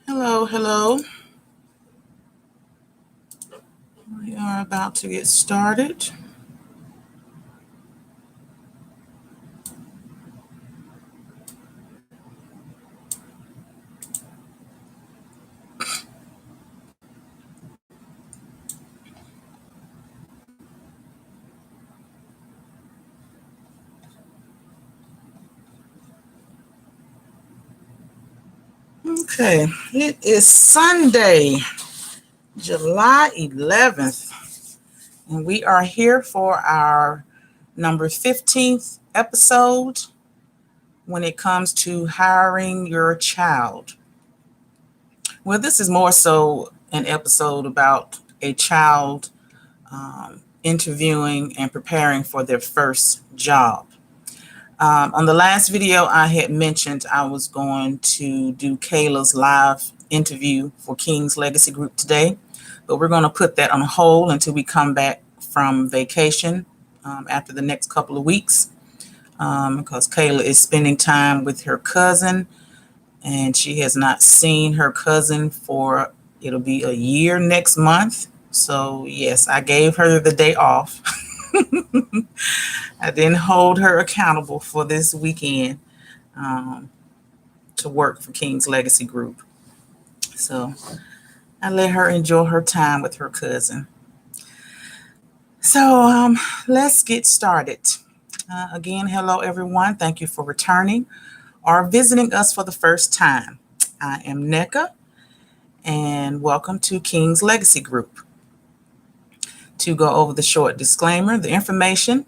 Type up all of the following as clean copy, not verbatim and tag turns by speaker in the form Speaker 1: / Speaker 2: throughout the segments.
Speaker 1: Hello, hello. We are about to get started. Okay, it is Sunday, July 11th, and we are here for our number 15th episode when it comes to hiring your child. Well, this is more so an episode about a child interviewing and preparing for their first job. On the last video, I had mentioned I was going to do Kayla's live interview for King's Legacy Group today, but we're going to put that on hold until we come back from vacation after the next couple of weeks, because Kayla is spending time with her cousin, and she has not seen her cousin for, it'll be a year next month. So yes, I gave her the day off. I didn't hold her accountable for this weekend to work for King's Legacy Group. So I let her enjoy her time with her cousin. So let's get started. Again, hello everyone. Thank you for returning or visiting us for the first time. I am NECA, and welcome to King's Legacy Group. To go over the short disclaimer, the information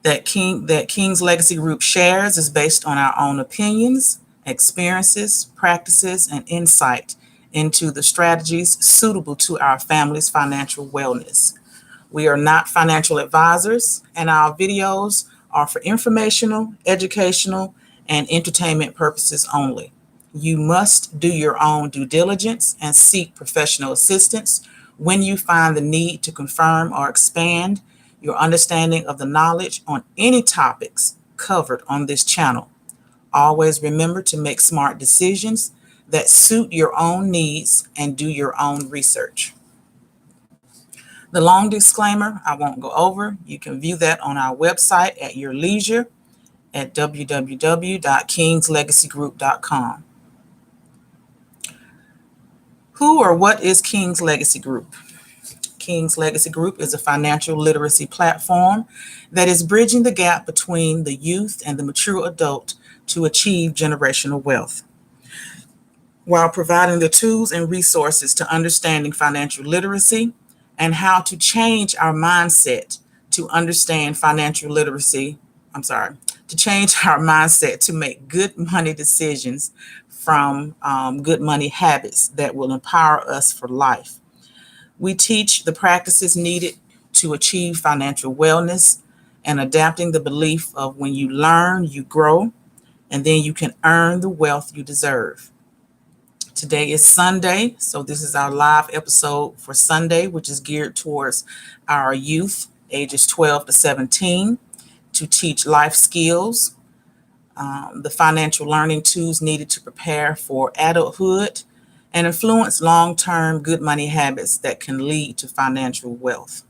Speaker 1: that King's Legacy Group shares is based on our own opinions, experiences, practices, and insight into the strategies suitable to our family's financial wellness. We are not financial advisors, and our videos are for informational, educational, and entertainment purposes only. You must do your own due diligence and seek professional assistance when you find the need to confirm or expand your understanding of the knowledge on any topics covered on this channel. Always remember to make smart decisions that suit your own needs and do your own research. The long disclaimer I won't go over. You can view that on our website at your leisure at www.kingslegacygroup.com. Who or what is King's Legacy Group? King's Legacy Group is a financial literacy platform that is bridging the gap between the youth and the mature adult to achieve generational wealth, while providing the tools and resources to understanding financial literacy and how to change our mindset to understand financial literacy. To change our mindset to make good money decisions from good money habits that will empower us for life. We teach the practices needed to achieve financial wellness and adapting the belief of when you learn, you grow, and then you can earn the wealth you deserve. Today is Sunday, so this is our live episode for Sunday, which is geared towards our youth, ages 12 to 17, to teach life skills, the financial learning tools needed to prepare for adulthood, and influence long-term good money habits that can lead to financial wealth.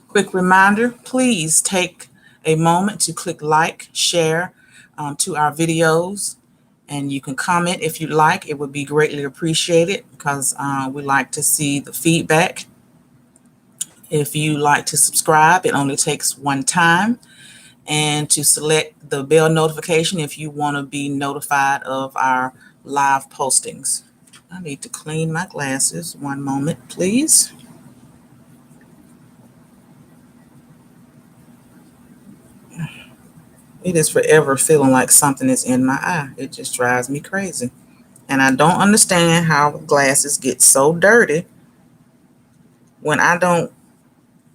Speaker 1: Quick reminder, please take a moment to click like, share to our videos, and you can comment if you'd like. It would be greatly appreciated because we like to see the feedback. If you like to subscribe, it only takes one time. And to select the bell notification if you want to be notified of our live postings. I need to clean my glasses. One moment, please. It is forever feeling like something is in my eye. It just drives me crazy. And I don't understand how glasses get so dirty when I don't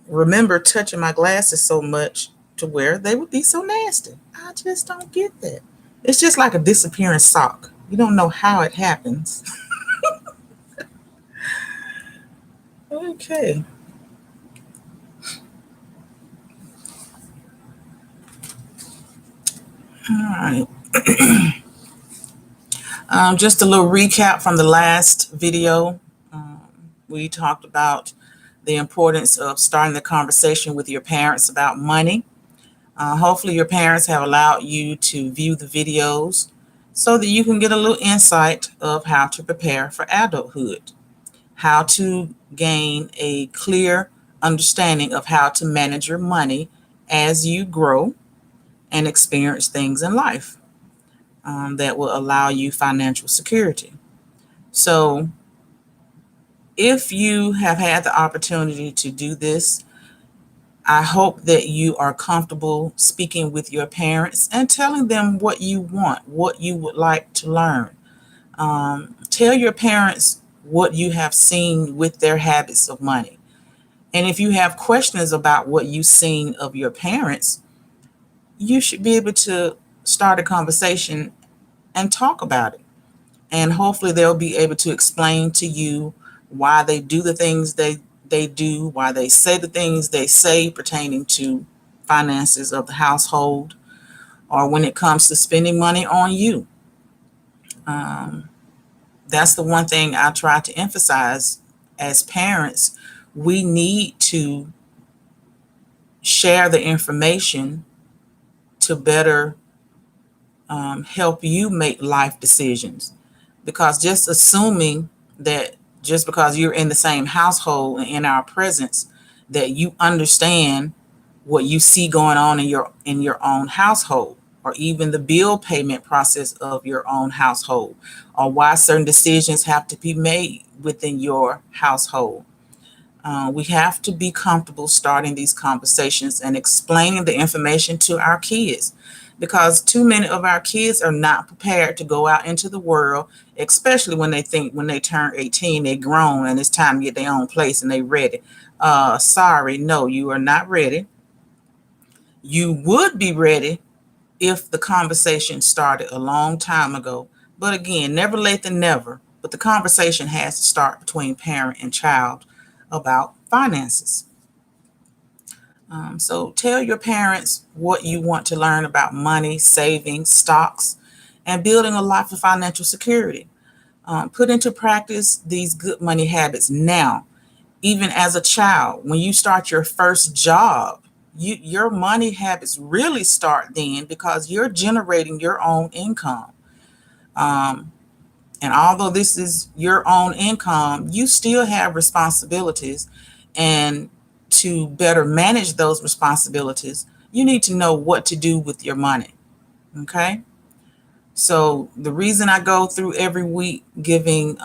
Speaker 1: remember touching my glasses so much to where they would be so nasty. I just don't get that. It's just like a disappearing sock. You don't know how it happens. Okay. All right. Just a little recap from the last video. We talked about the importance of starting the conversation with your parents about money. Hopefully your parents have allowed you to view the videos so that you can get a little insight of how to prepare for adulthood, how to gain a clear understanding of how to manage your money as you grow and experience things in life that will allow you financial security. So, if you have had the opportunity to do this, I hope that you are comfortable speaking with your parents and telling them what you want, what you would like to learn. Tell your parents what you have seen with their habits of money. And if you have questions about what you've seen of your parents, you should be able to start a conversation and talk about it. And hopefully they'll be able to explain to you why they do the things they do, why they say the things they say pertaining to finances of the household, or when it comes to spending money on you. Um, that's the one thing I try to emphasize as parents. We need to share the information to better help you make life decisions. Because just assuming that just because you're in the same household and in our presence, that you understand what you see going on in your own household, or even the bill payment process of your own household, or why certain decisions have to be made within your household. We have to be comfortable starting these conversations and explaining the information to our kids, because too many of our kids are not prepared to go out into the world, especially when they think when they turn 18, they're grown and it's time to get their own place and they're ready. Sorry, no, you are not ready. You would be ready if the conversation started a long time ago. But again, never late than never. But the conversation has to start between parent and child about finances. So tell your parents what you want to learn about money, savings, stocks, and building a life of financial security. Put into practice these good money habits now. Even as a child, when you start your first job, your money habits really start then, because you're generating your own income. Um, and although this is your own income, you still have responsibilities. And to better manage those responsibilities, you need to know what to do with your money. Okay. So the reason I go through every week giving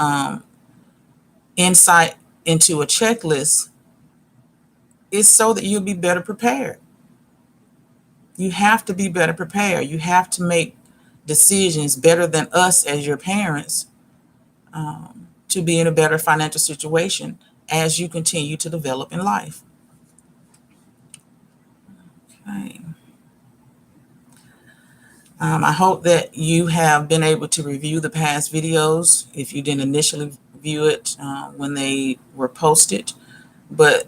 Speaker 1: insight into a checklist is so that you'll be better prepared. You have to be better prepared. You have to make decisions better than us as your parents, to be in a better financial situation as you continue to develop in life. Okay. I hope that you have been able to review the past videos if you didn't initially view it when they were posted. But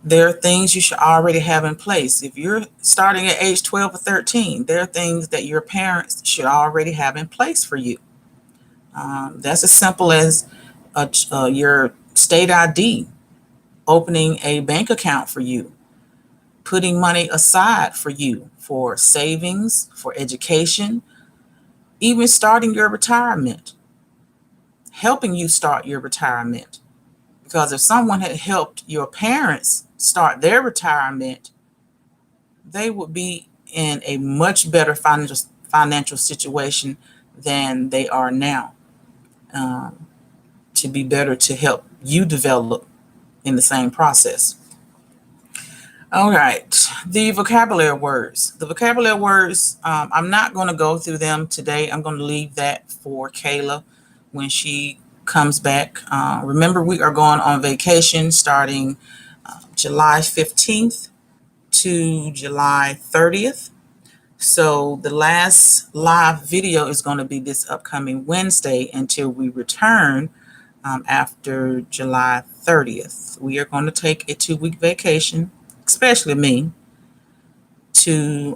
Speaker 1: there are things you should already have in place. If you're starting at age 12 or 13, there are things that your parents should already have in place for you. That's as simple as your state ID, opening a bank account for you, putting money aside for you for savings, for education, even starting your retirement, helping you start your retirement. Because if someone had helped your parents start their retirement, they would be in a much better financial situation than they are now, um, to be better to help you develop in the same process. All right, the vocabulary words. The vocabulary words, I'm not going to go through them today. I'm going to leave that for Kayla when she comes back. Remember, we are going on vacation starting July 15th to July 30th. So the last live video is going to be this upcoming Wednesday until we return after July 30th. We are going to take a 2-week vacation, especially me, to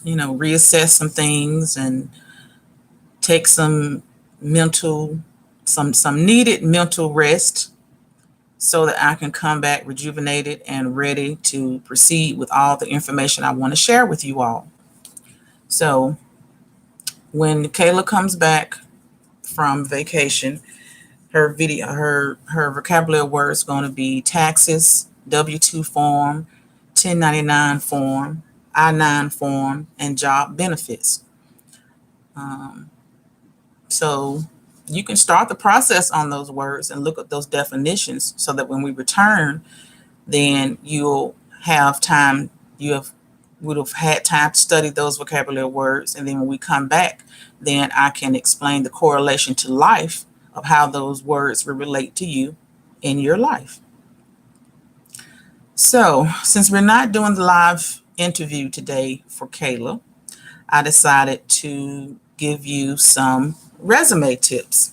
Speaker 1: reassess some things and take some needed mental rest so that I can come back rejuvenated and ready to proceed with all the information I want to share with you all. So when Kayla comes back from vacation, her vocabulary words going to be taxes, W-2 form, 1099 form, I-9 form, and job benefits. So you can start the process on those words and look at those definitions so that when we return, then you'll have time, would have had time to study those vocabulary words. And then when we come back, then I can explain the correlation to life of how those words will relate to you in your life. So since we're not doing the live interview today for Kayla, I decided to give you some resume tips.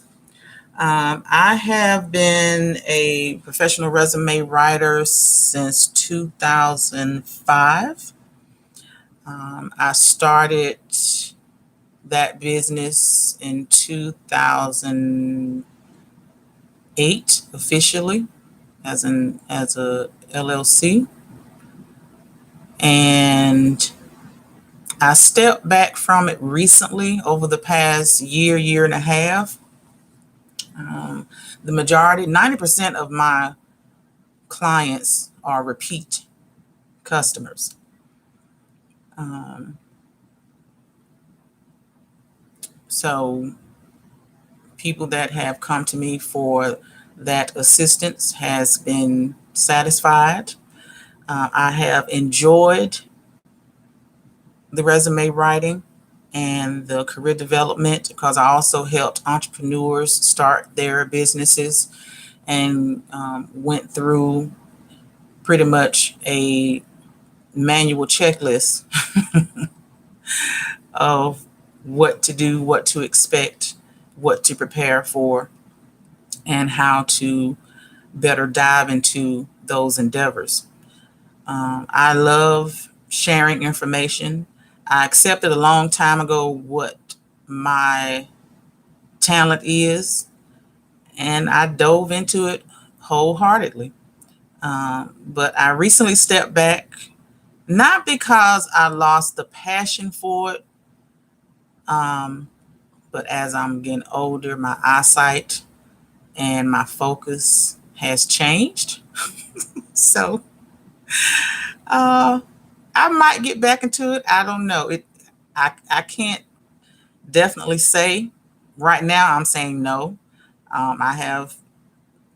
Speaker 1: I have been a professional resume writer since 2005. I started that business in 2008 officially as a LLC, and I stepped back from it recently over the past year and a half. The majority, 90% of my clients are repeat customers. So people that have come to me for that assistance has been satisfied. I have enjoyed the resume writing and the career development because I also helped entrepreneurs start their businesses and went through pretty much a manual checklist of what to do, what to expect, what to prepare for, and how to better dive into those endeavors. I love sharing information. I accepted a long time ago what my talent is, and I dove into it wholeheartedly. But I recently stepped back, not because I lost the passion for it, but as I'm getting older, my eyesight and my focus has changed. So I might get back into it. I don't know. I can't definitely say. Right now, I'm saying no. I have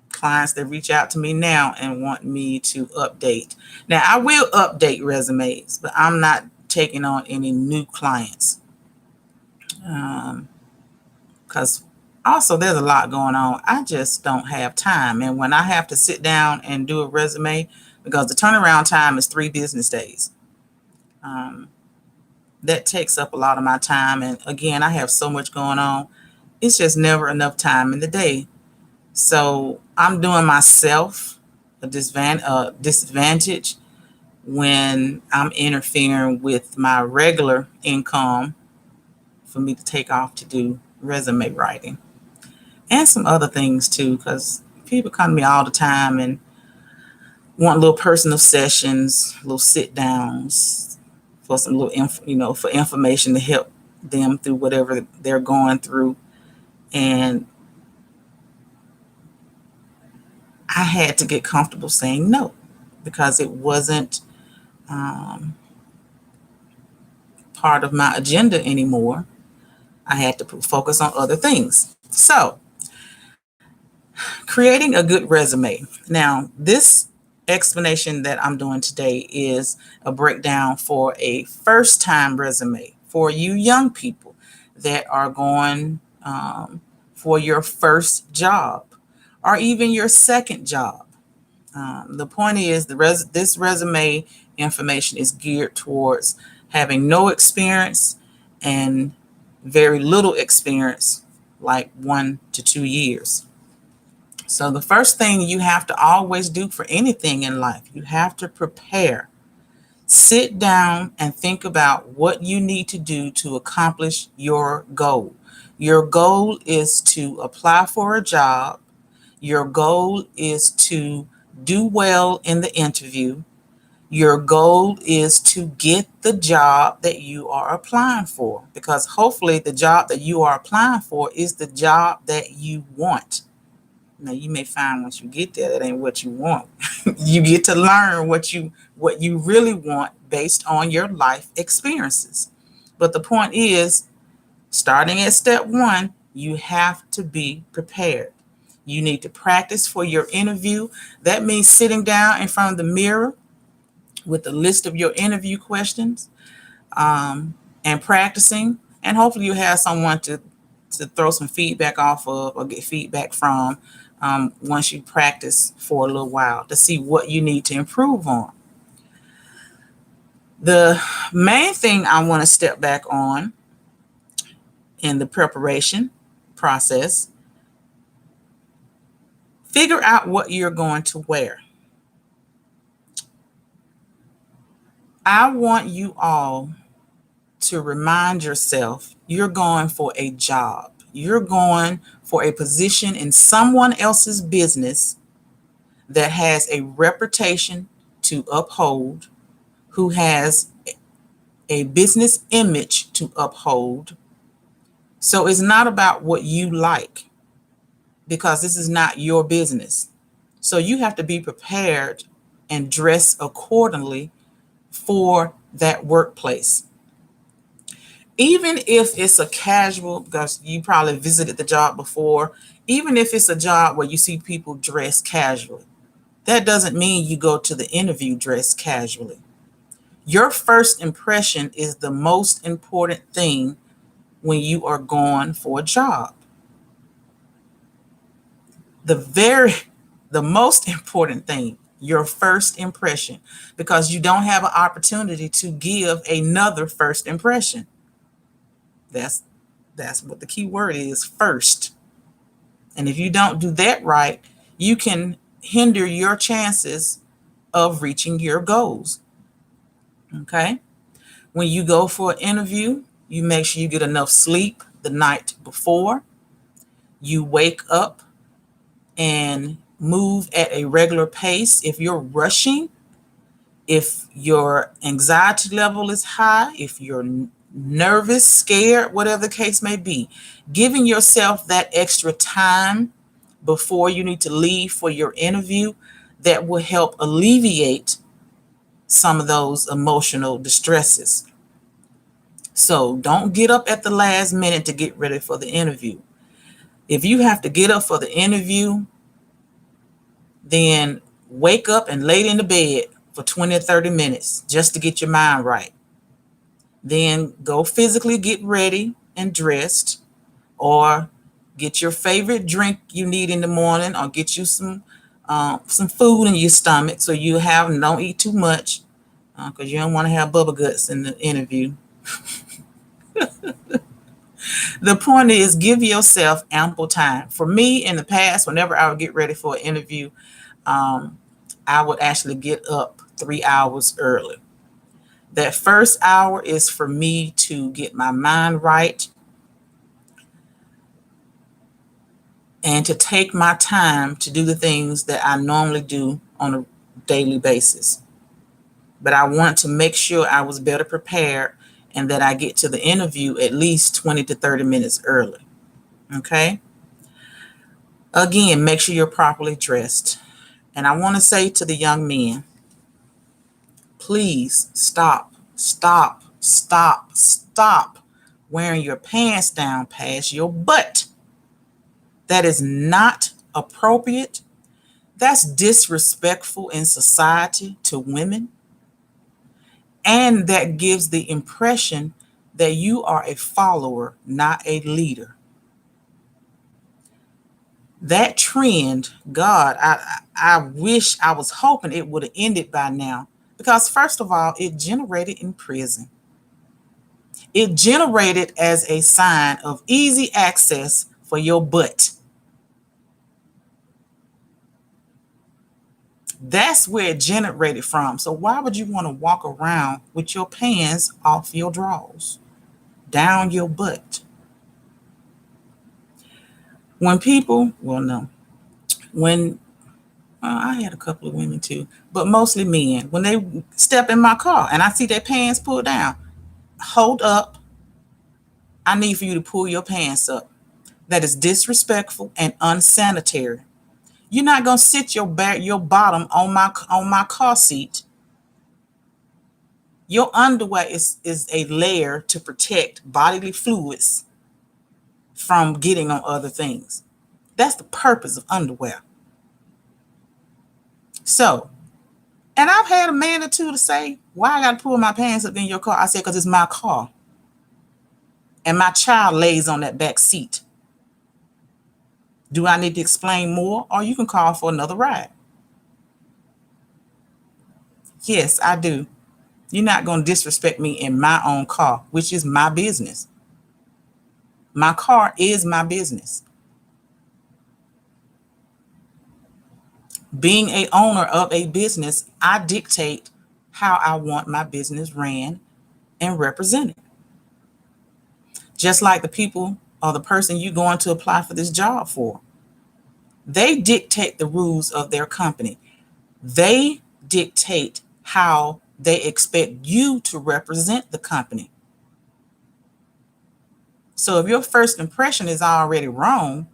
Speaker 1: clients that reach out to me now and want me to update. Now, I will update resumes, but I'm not taking on any new clients. Because also there's a lot going on. I just don't have time. And when I have to sit down and do a resume, because the turnaround time is 3 business days, that takes up a lot of my time. And again, I have so much going on. It's just never enough time in the day. So I'm doing myself a disadvantage when I'm interfering with my regular income for me to take off to do resume writing and some other things too, because people come to me all the time and want little personal sessions, little sit downs for some little for information to help them through whatever they're going through. And I had to get comfortable saying no because it wasn't part of my agenda anymore. I had to focus on other things. So, creating a good resume. Now, this explanation that I'm doing today is a breakdown for a first-time resume for you young people that are going for your first job or even your second job. The point is, this resume information is geared towards having no experience and very little experience like 1 to 2 years. So the first thing you have to always do for anything in life, you have to prepare. Sit down and think about what you need to do to accomplish your goal. Your goal is to apply for a job. Your goal is to do well in the interview. Your goal is to get the job that you are applying for, because hopefully the job that you are applying for is the job that you want. Now you may find once you get there that ain't what you want. You get to learn what you really want based on your life experiences. But the point is, starting at step 1, you have to be prepared. You need to practice for your interview. That means sitting down in front of the mirror with a list of your interview questions, and practicing. And hopefully you have someone to throw some feedback off of or get feedback from, once you practice for a little while, to see what you need to improve on. The main thing I want to step back on in the preparation process, figure out what you're going to wear. I want you all to remind yourself you're going for a job. You're going for a position in someone else's business that has a reputation to uphold, who has a business image to uphold. So it's not about what you like, because this is not your business. So you have to be prepared and dress accordingly for that workplace. Even if it's a casual, because you probably visited the job before, even if it's a job where you see people dress casually, that doesn't mean you go to the interview dressed casually. Your first impression is the most important thing when you are going for a job. The most important thing, your first impression, because you don't have an opportunity to give another first impression. That's what the key word is, first. And if you don't do that right, you can hinder your chances of reaching your goals. Okay? When you go for an interview, you make sure you get enough sleep the night before. You wake up and move at a regular pace. If you're rushing, if your anxiety level is high, if you're nervous, scared, whatever the case may be, giving yourself that extra time before you need to leave for your interview, that will help alleviate some of those emotional distresses. So don't get up at the last minute to get ready for the interview. If you have to get up for the interview, then wake up and lay in the bed for 20 or 30 minutes just to get your mind right. Then go physically get ready and dressed, or get your favorite drink you need in the morning, or get you some food in your stomach so you don't eat too much, because you don't want to have bubble guts in the interview. The point is, give yourself ample time. For me, in the past, whenever I would get ready for an interview, I would actually get up 3 hours early. That first hour is for me to get my mind right and to take my time to do the things that I normally do on a daily basis. But I want to make sure I was better prepared and that I get to the interview at least 20 to 30 minutes early. Okay? Again, make sure you're properly dressed. And I want to say to the young men, please stop wearing your pants down past your butt. That is not appropriate. That's disrespectful in society to women. And that gives the impression that you are a follower, not a leader. That trend, God, I wish, I was hoping it would have ended by now. Because first of all, it generated in prison. It generated as a sign of easy access for your butt. That's where it generated from. So why would you want to walk around with your pants off your drawers, down your butt? When people, well, no, when I had a couple of women too, but mostly men, when they step in my car and I see their pants pulled down, hold up. I need for you to pull your pants up. That is disrespectful and unsanitary. You're not gonna sit your bottom on my car seat. Your underwear is a layer to protect bodily fluids from getting on other things. That's the purpose of underwear. So, and I've had a man or two to say, why I gotta pull my pants up in your car? I said, because it's my car. And my child lays on that back seat. Do I need to explain more? Or you can call for another ride. Yes, I do. You're not going to disrespect me in my own car, which is my business. My car is my business. Being a owner of a business, I dictate how I want my business ran and represented. Just like the people or the person you're going to apply for this job for. They dictate the rules of their company. They dictate how they expect you to represent the company. So if your first impression is already wrong,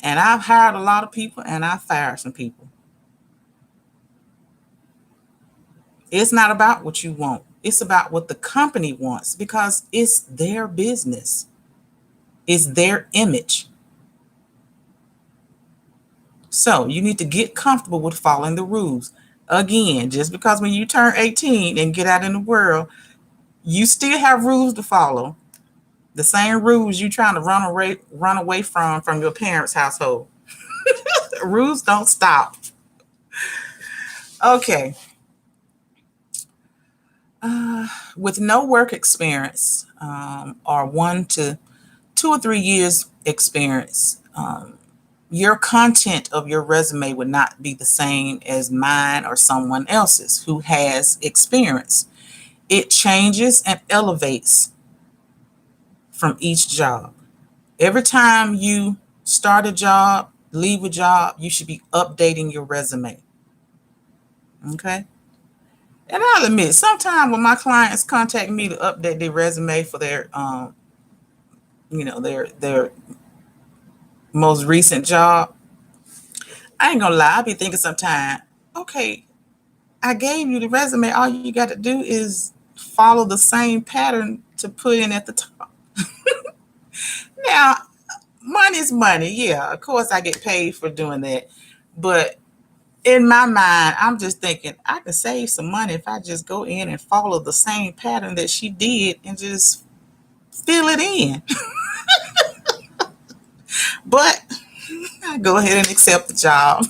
Speaker 1: and I've hired a lot of people and I've fired some people, it's not about what you want. It's about what the company wants because it's their business. It's their image. So you need to get comfortable with following the rules. Again, just because when you turn 18 and get out in the world, you still have rules to follow. The same rules you trying to run away from your parents' household. Rules don't stop. Okay. With no work experience or 1 to 2 or 3 years experience, your content of your resume would not be the same as mine or someone else's who has experience. It changes and elevates from each job. Every time you start a job, leave a job, you should be updating your resume. Okay? And I'll admit, sometimes when my clients contact me to update their resume for their their most recent job, I ain't gonna lie, I be thinking sometimes, okay, I gave you the resume. All you got to do is follow the same pattern to put in at the top. Now, money's money. Yeah, of course I get paid for doing that. But in my mind, I'm just thinking I can save some money if I just go in and follow the same pattern that she did and just fill it in. But I go ahead and accept the job.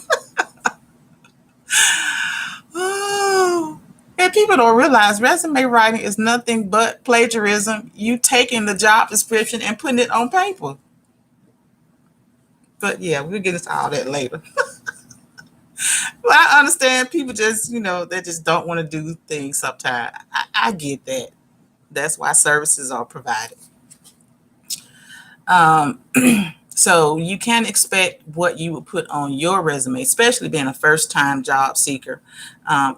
Speaker 1: Oh, and people don't realize resume writing is nothing but plagiarism. You taking the job description and putting it on paper. But yeah, we'll get into all that later. But I understand people just, they just don't want to do things sometimes. I get that. That's why services are provided. So you can't expect what you would put on your resume, especially being a first-time job seeker,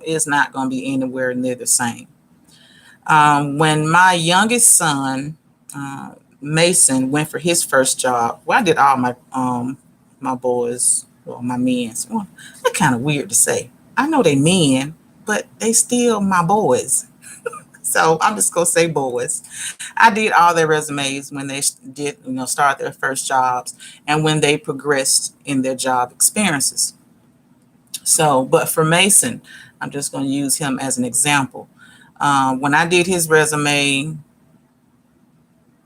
Speaker 1: is not going to be anywhere near the same. When my youngest son, Mason, went for his first job, well, I did all my boys, well, my men. Well, that's kind of weird to say. I know they men, but they still my boys. So I'm just gonna say boys. I did all their resumes when they did, start their first jobs and when they progressed in their job experiences. So, but for Mason, I'm just going to use him as an example. When I did his resume,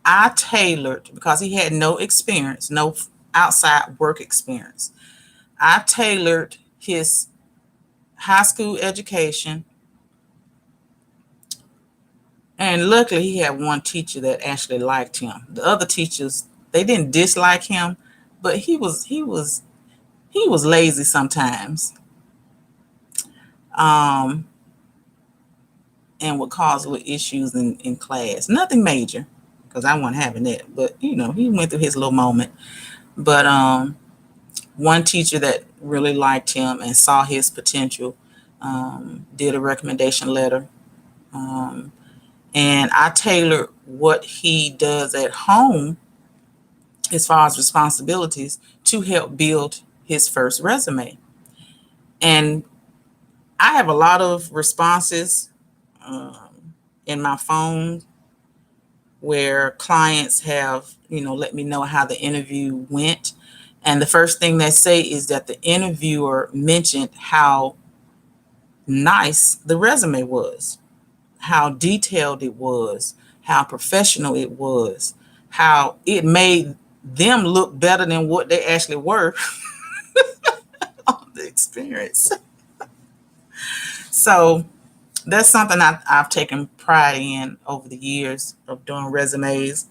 Speaker 1: I tailored, because he had no experience, no outside work experience. I tailored his high school education. And luckily, he had one teacher that actually liked him. The other teachers They didn't dislike him, but he was lazy sometimes, um, and would cause little issues in class. Nothing major, because I wasn't having that. But you know, he went through his little moment. But one teacher that really liked him and saw his potential did a recommendation letter. Um, and I tailored what he does at home as far as responsibilities to help build his first resume. And I have a lot of responses in my phone where clients have, let me know how the interview went. And the first thing they say is that the interviewer mentioned how nice the resume was, how detailed it was, how professional it was, how it made them look better than what they actually were on the experience. So that's something I've taken pride in over the years of doing resumes.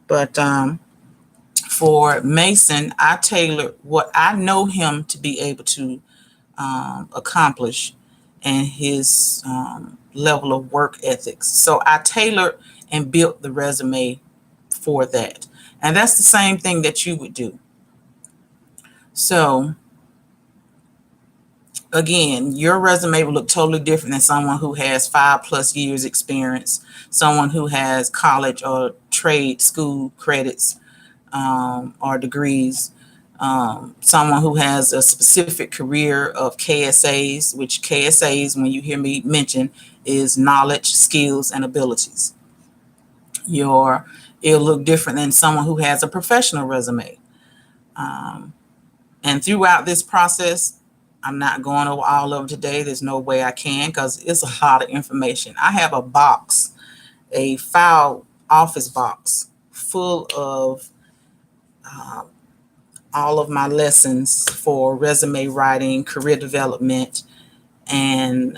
Speaker 1: But for Mason, I tailored what I know him to be able to accomplish and his level of work ethics. So I tailored and built the resume for that. And that's the same thing that you would do. So again, your resume will look totally different than someone who has 5+ years experience, someone who has college or trade school credits or degrees, someone who has a specific career of KSAs, which KSAs, when you hear me mention, is knowledge, skills, and abilities. It'll look different than someone who has a professional resume. And throughout this process, I'm not going over all of it today. There's no way I can, because it's a lot of information. I have a box, a file office box full of all of my lessons for resume writing, career development, and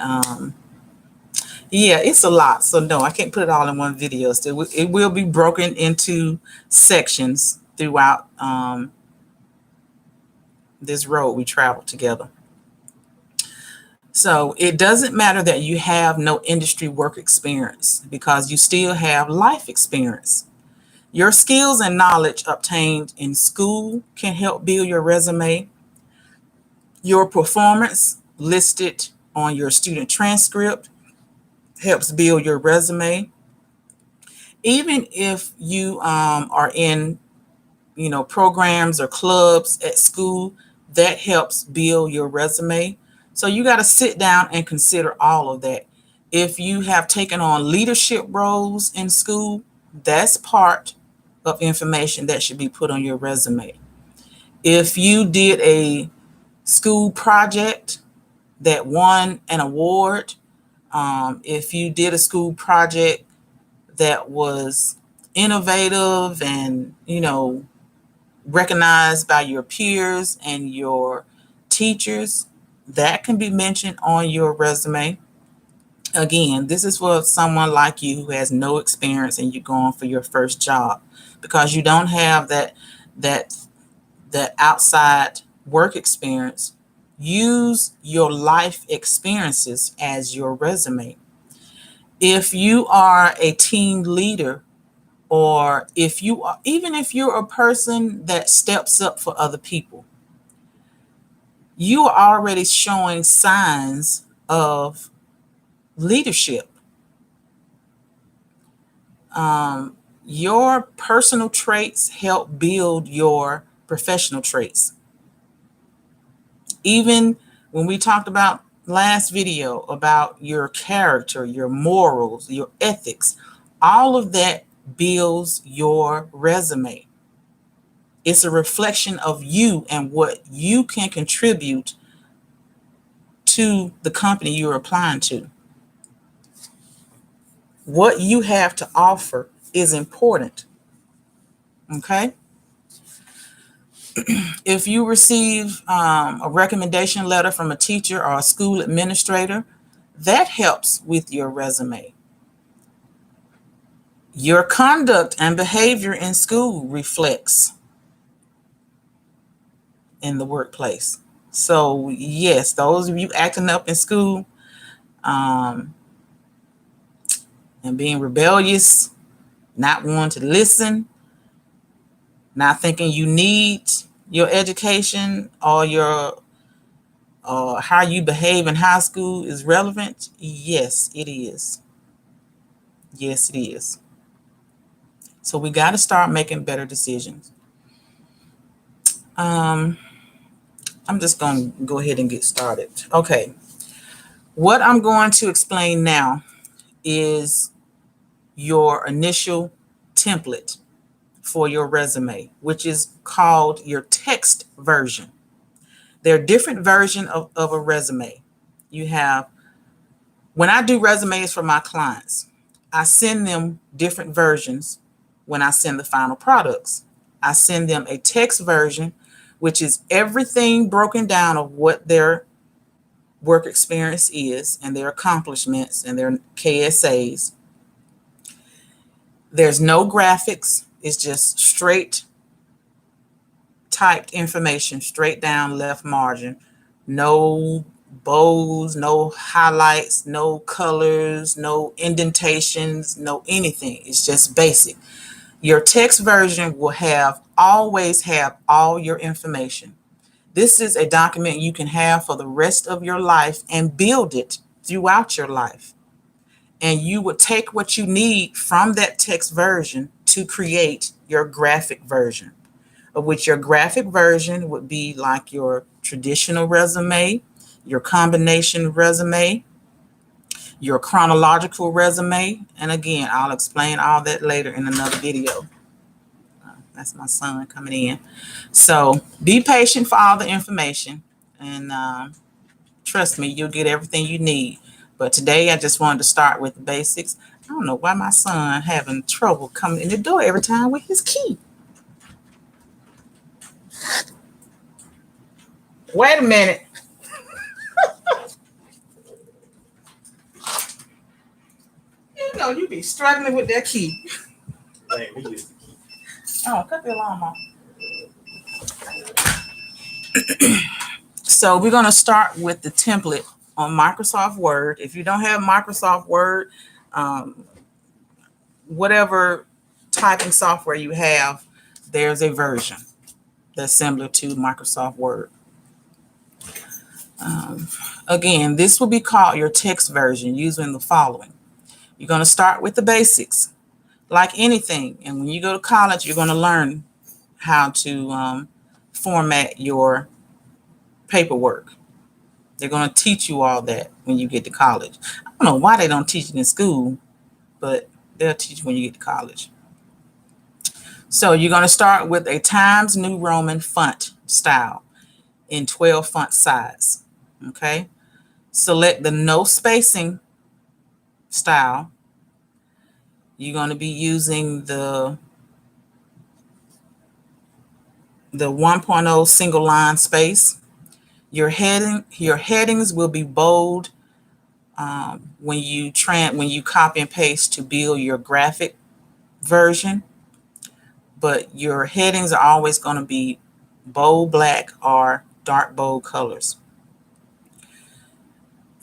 Speaker 1: yeah, it's a lot. So no, I can't put it all in one video. So it will be broken into sections throughout this road we travel together. So it doesn't matter that you have no industry work experience, because you still have life experience. Your skills and knowledge obtained in school can help build your resume. Your performance listed on your student transcript helps build your resume. Even if you are in, programs or clubs at school, that helps build your resume. So you got to sit down and consider all of that. If you have taken on leadership roles in school, that's part of information that should be put on your resume. If you did a school project that won an award, if you did a school project that was innovative and, recognized by your peers and your teachers, that can be mentioned on your resume. Again, this is for someone like you who has no experience and you're going for your first job, because you don't have that outside work experience. Use your life experiences as your resume. If you are a team leader, or even if you're a person that steps up for other people, you are already showing signs of leadership. Your personal traits help build your professional traits. Even when we talked about last video about your character, your morals, your ethics, all of that builds your resume. It's a reflection of you and what you can contribute to the company you're applying to. What you have to offer is important. Okay? If you receive a recommendation letter from a teacher or a school administrator, that helps with your resume. Your conduct and behavior in school reflects in the workplace. So yes, those of you acting up in school, and being rebellious, not wanting to listen, not thinking you need your education or your how you behave in high school is relevant. Yes, it is. Yes, it is. So we got to start making better decisions. I'm just going to go ahead and get started. Okay. What I'm going to explain now is your initial template for your resume, which is called your text version. There are different versions of a resume. You have, when I do resumes for my clients, I send them different versions when I send the final products. I send them a text version, which is everything broken down of what their work experience is and their accomplishments and their KSAs. There's no graphics. It's just straight typed information, straight down left margin. No bows, no highlights, no colors, no indentations, no anything. It's just basic. Your text version will always have all your information. This is a document you can have for the rest of your life and build it throughout your life. And you would take what you need from that text version to create your graphic version, of which your graphic version would be like your traditional resume, your combination resume, your chronological resume. And again, I'll explain all that later in another video. That's my son coming in. So be patient for all the information, and trust me, you'll get everything you need. But today I just wanted to start with the basics. I don't know why my son having trouble coming in the door every time with his key. Wait a minute. You know, you be struggling with that key.
Speaker 2: Wait, we use the key.
Speaker 1: Oh, cut the alarm off. So we're going to start with the template on Microsoft Word. If you don't have Microsoft Word, whatever typing software you have, there's a version that's similar to Microsoft Word. Again, this will be called your text version using the following. You're going to start with the basics, like anything. And when you go to college, you're going to learn how to format your paperwork. They're going to teach you all that when you get to college. I don't know why they don't teach it in school, but they'll teach you when you get to college. So you're going to start with a Times New Roman font style in 12 font size. Okay. Select the no spacing style. You're going to be using the 1.0 single line space. Your headings will be bold when you copy and paste to build your graphic version, but your headings are always going to be bold black or dark bold colors.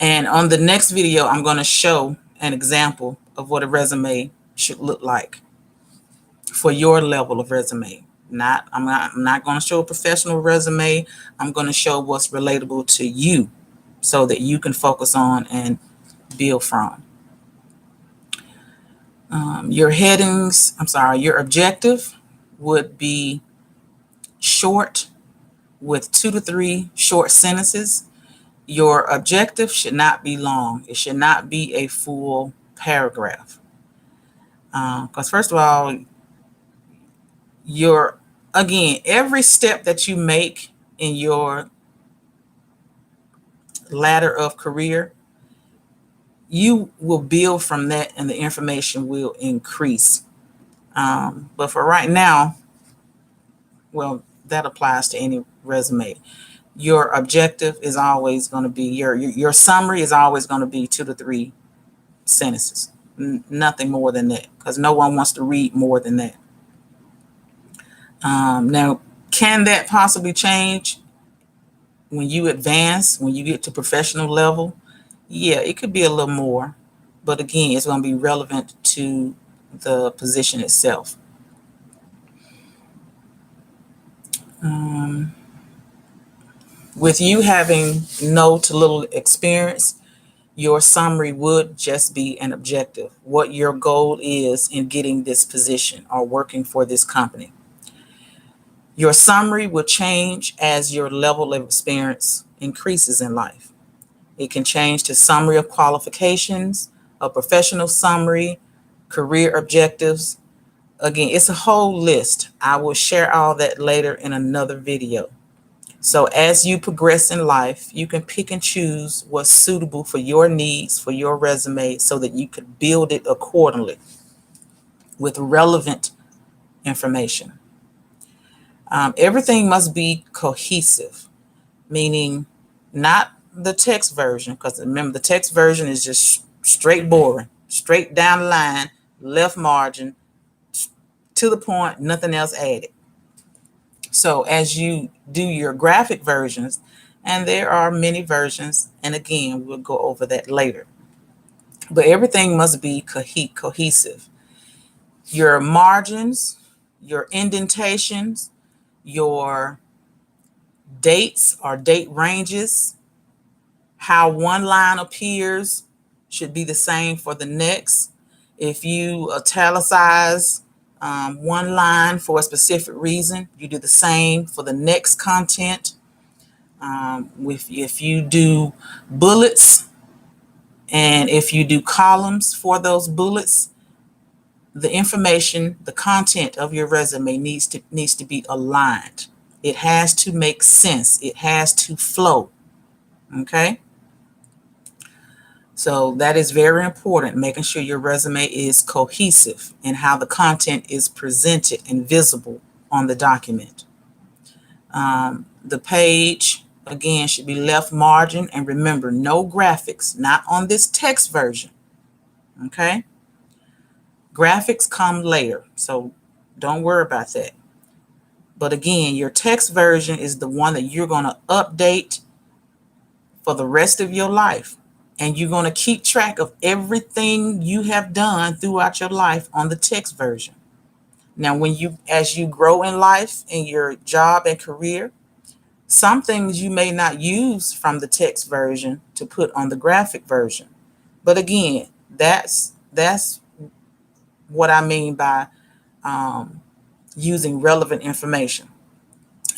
Speaker 1: And on the next video, I'm going to show an example of what a resume should look like for your level of resume. I'm not going to show a professional resume. I'm going to show what's relatable to you so that you can focus on and build from. Your objective would be short with 2 to 3 short sentences. Your objective should not be long. It should not be a full paragraph. Because first of all, every step that you make in your ladder of career, you will build from that and the information will increase. But for right now, well, that applies to any resume. Your objective is always going to be, your summary is always going to be 2 to 3 sentences. Nothing more than that, because no one wants to read more than that. Now, can that possibly change when you advance, when you get to professional level? Yeah, it could be a little more, but again, it's going to be relevant to the position itself. With you having no to little experience, your summary would just be an objective, what your goal is in getting this position or working for this company. Your summary will change as your level of experience increases in life. It can change to summary of qualifications, a professional summary, career objectives. Again, it's a whole list. I will share all that later in another video. So as you progress in life, you can pick and choose what's suitable for your needs, for your resume, so that you could build it accordingly with relevant information. Everything must be cohesive, meaning not the text version, because remember, the text version is just straight boring, straight down the line, left margin, to the point, nothing else added. So as you do your graphic versions, and there are many versions, and again, we'll go over that later, but everything must be cohesive. Your margins, your indentations, your dates or date ranges, how one line appears should be the same for the next. If you italicize one line for a specific reason, you do the same for the next content. If you do bullets and if you do columns for those bullets, the information, the content of your resume needs to be aligned. It has to make sense. It has to flow. Okay? So that is very important, making sure your resume is cohesive and how the content is presented and visible on the document. The page, again, should be left margin, and remember, no graphics, not on this text version. Okay? Graphics come later, so don't worry about that. But again, your text version is the one that you're going to update for the rest of your life. And you're going to keep track of everything you have done throughout your life on the text version. Now, as you grow in life, in your job and career, some things you may not use from the text version to put on the graphic version. But again, that's what I mean by using relevant information.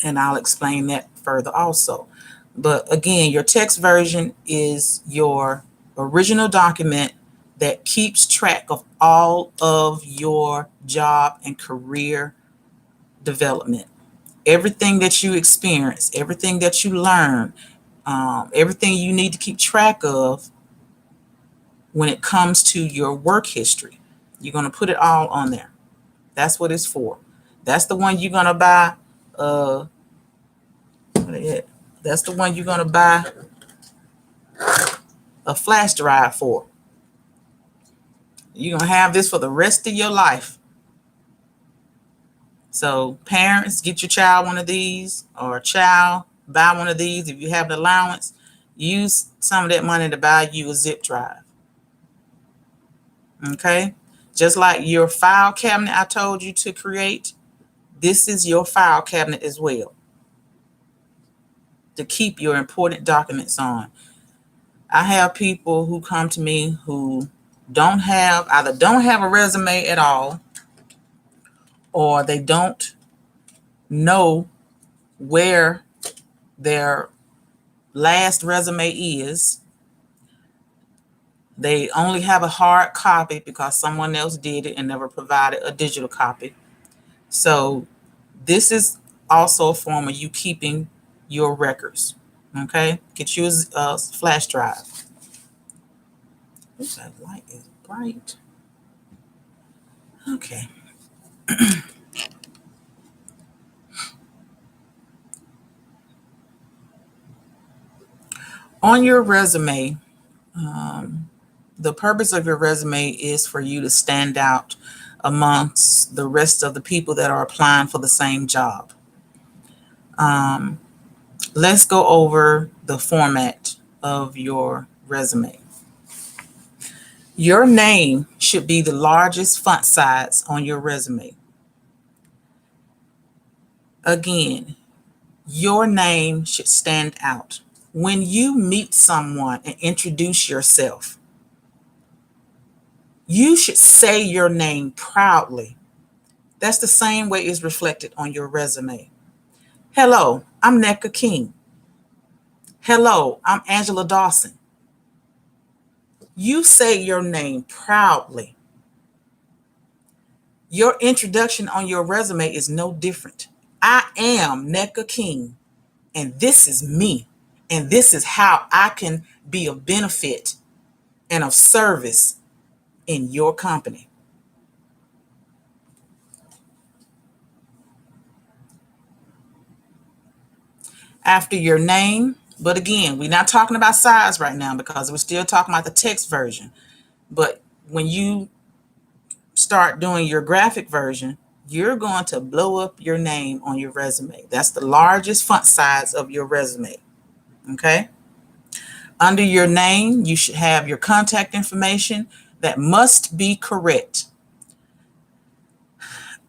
Speaker 1: And I'll explain that further also. But again, your text version is your original document that keeps track of all of your job and career development. Everything that you experience, everything that you learn, everything you need to keep track of when it comes to your work history. You're going to put it all on there. That's what it's for. That's the one you're going to buy. That's the one you're going to buy a flash drive for. You're going to have this for the rest of your life. So parents, get your child one of these, or a child, buy one of these. If you have an allowance, use some of that money to buy you a zip drive. Okay? Just like your file cabinet I told you to create, this is your file cabinet as well, to keep your important documents on. I have people who come to me who either don't have a resume at all, or they don't know where their last resume is. They only have a hard copy because someone else did it and never provided a digital copy. So this is also a form of you keeping your records. Okay? Get you a flash drive. Oops, that light is bright. Okay. On your resume, The purpose of your resume is for you to stand out amongst the rest of the people that are applying for the same job. Let's go over the format of your resume. Your name should be the largest font size on your resume. Again, your name should stand out. When you meet someone and introduce yourself, you should say your name proudly. That's the same way it's reflected on your resume. Hello, I'm Neka King. Hello, I'm Angela Dawson. You say your name proudly. Your introduction on your resume is no different. I am Neka King, and this is me, and this is how I can be of benefit and of service in your company. After your name, but again, we're not talking about size right now because we're still talking about the text version. But when you start doing your graphic version, you're going to blow up your name on your resume. That's the largest font size of your resume. Okay? Under your name, you should have your contact information that must be correct.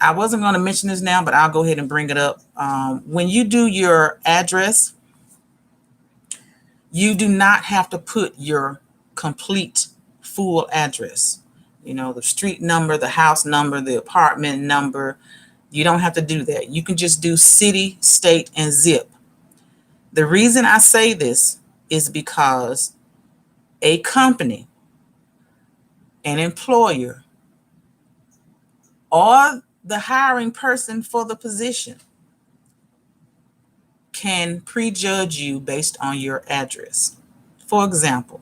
Speaker 1: I wasn't going to mention this now, but I'll go ahead and bring it up. When you do your address, you do not have to put your complete full address. You know, the street number, the house number, the apartment number. You don't have to do that. You can just do city, state, and zip. The reason I say this is because a company, an employer, or the hiring person for the position can prejudge you based on your address. For example,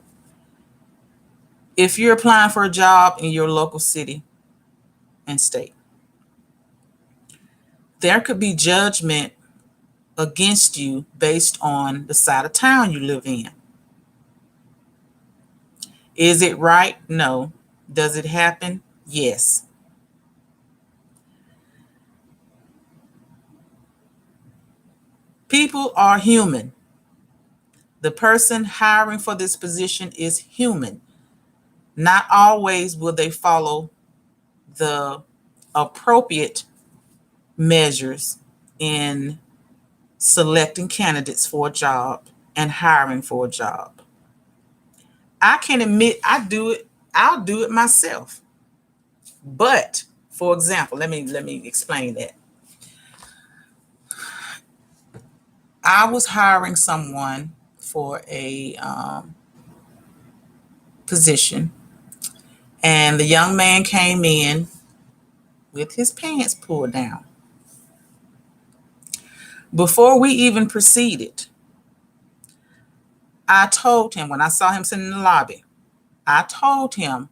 Speaker 1: if you're applying for a job in your local city and state, there could be judgment against you based on the side of town you live in. Is it right? No. Does it happen? Yes. People are human. The person hiring for this position is human. Not always will they follow the appropriate measures in selecting candidates for a job and hiring for a job. I can admit I do it. I'll do it myself. But for example, let me explain that. I was hiring someone for a position, and the young man came in with his pants pulled down. Before we even proceeded, I told him, when I saw him sitting in the lobby, I told him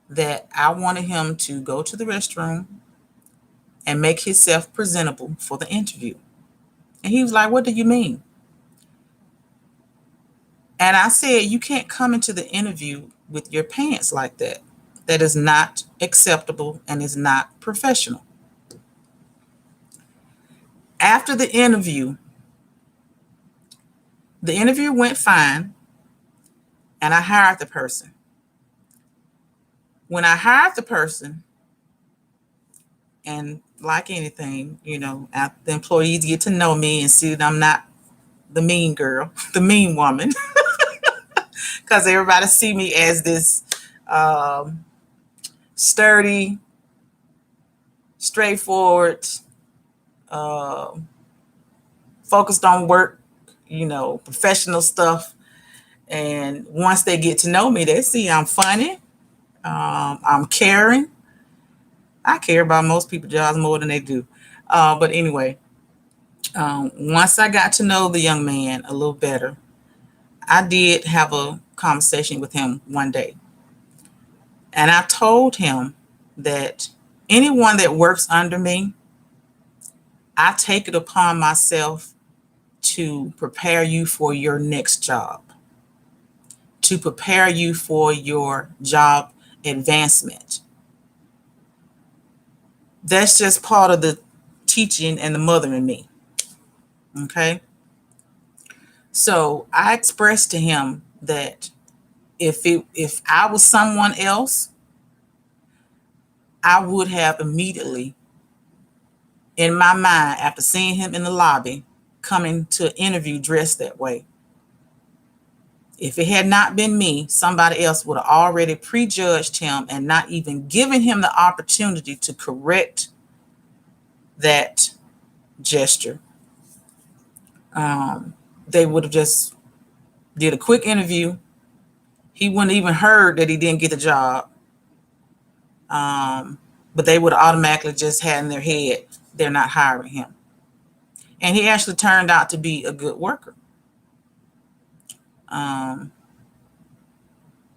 Speaker 1: that I wanted him to go to the restroom and make himself presentable for the interview. And he was like, "What do you mean?" And I said, "You can't come into the interview with your pants like that. That is not acceptable and is not professional." After the interview went fine, and I hired the person. When I hired the person, and like anything, you know, the employees get to know me and see that I'm not the mean girl, the mean woman, because everybody see me as this sturdy, straightforward, focused on work, you know, professional stuff. And once they get to know me, they see I'm funny, I'm caring. I care about most people's jobs more than they do. But anyway, once I got to know the young man a little better, I did have a conversation with him one day. And I told him that anyone that works under me, I take it upon myself to prepare you for your next job, to prepare you for your job advancement. That's just part of the teaching and the mother in me. Okay. So I expressed to him that if I was someone else, I would have immediately, in my mind, after seeing him in the lobby, coming to an interview dressed that way. If it had not been me, somebody else would have already prejudged him and not even given him the opportunity to correct that gesture. They would have just did a quick interview. He wouldn't even heard that he didn't get the job. But they would have automatically just had in their head, they're not hiring him. And he actually turned out to be a good worker.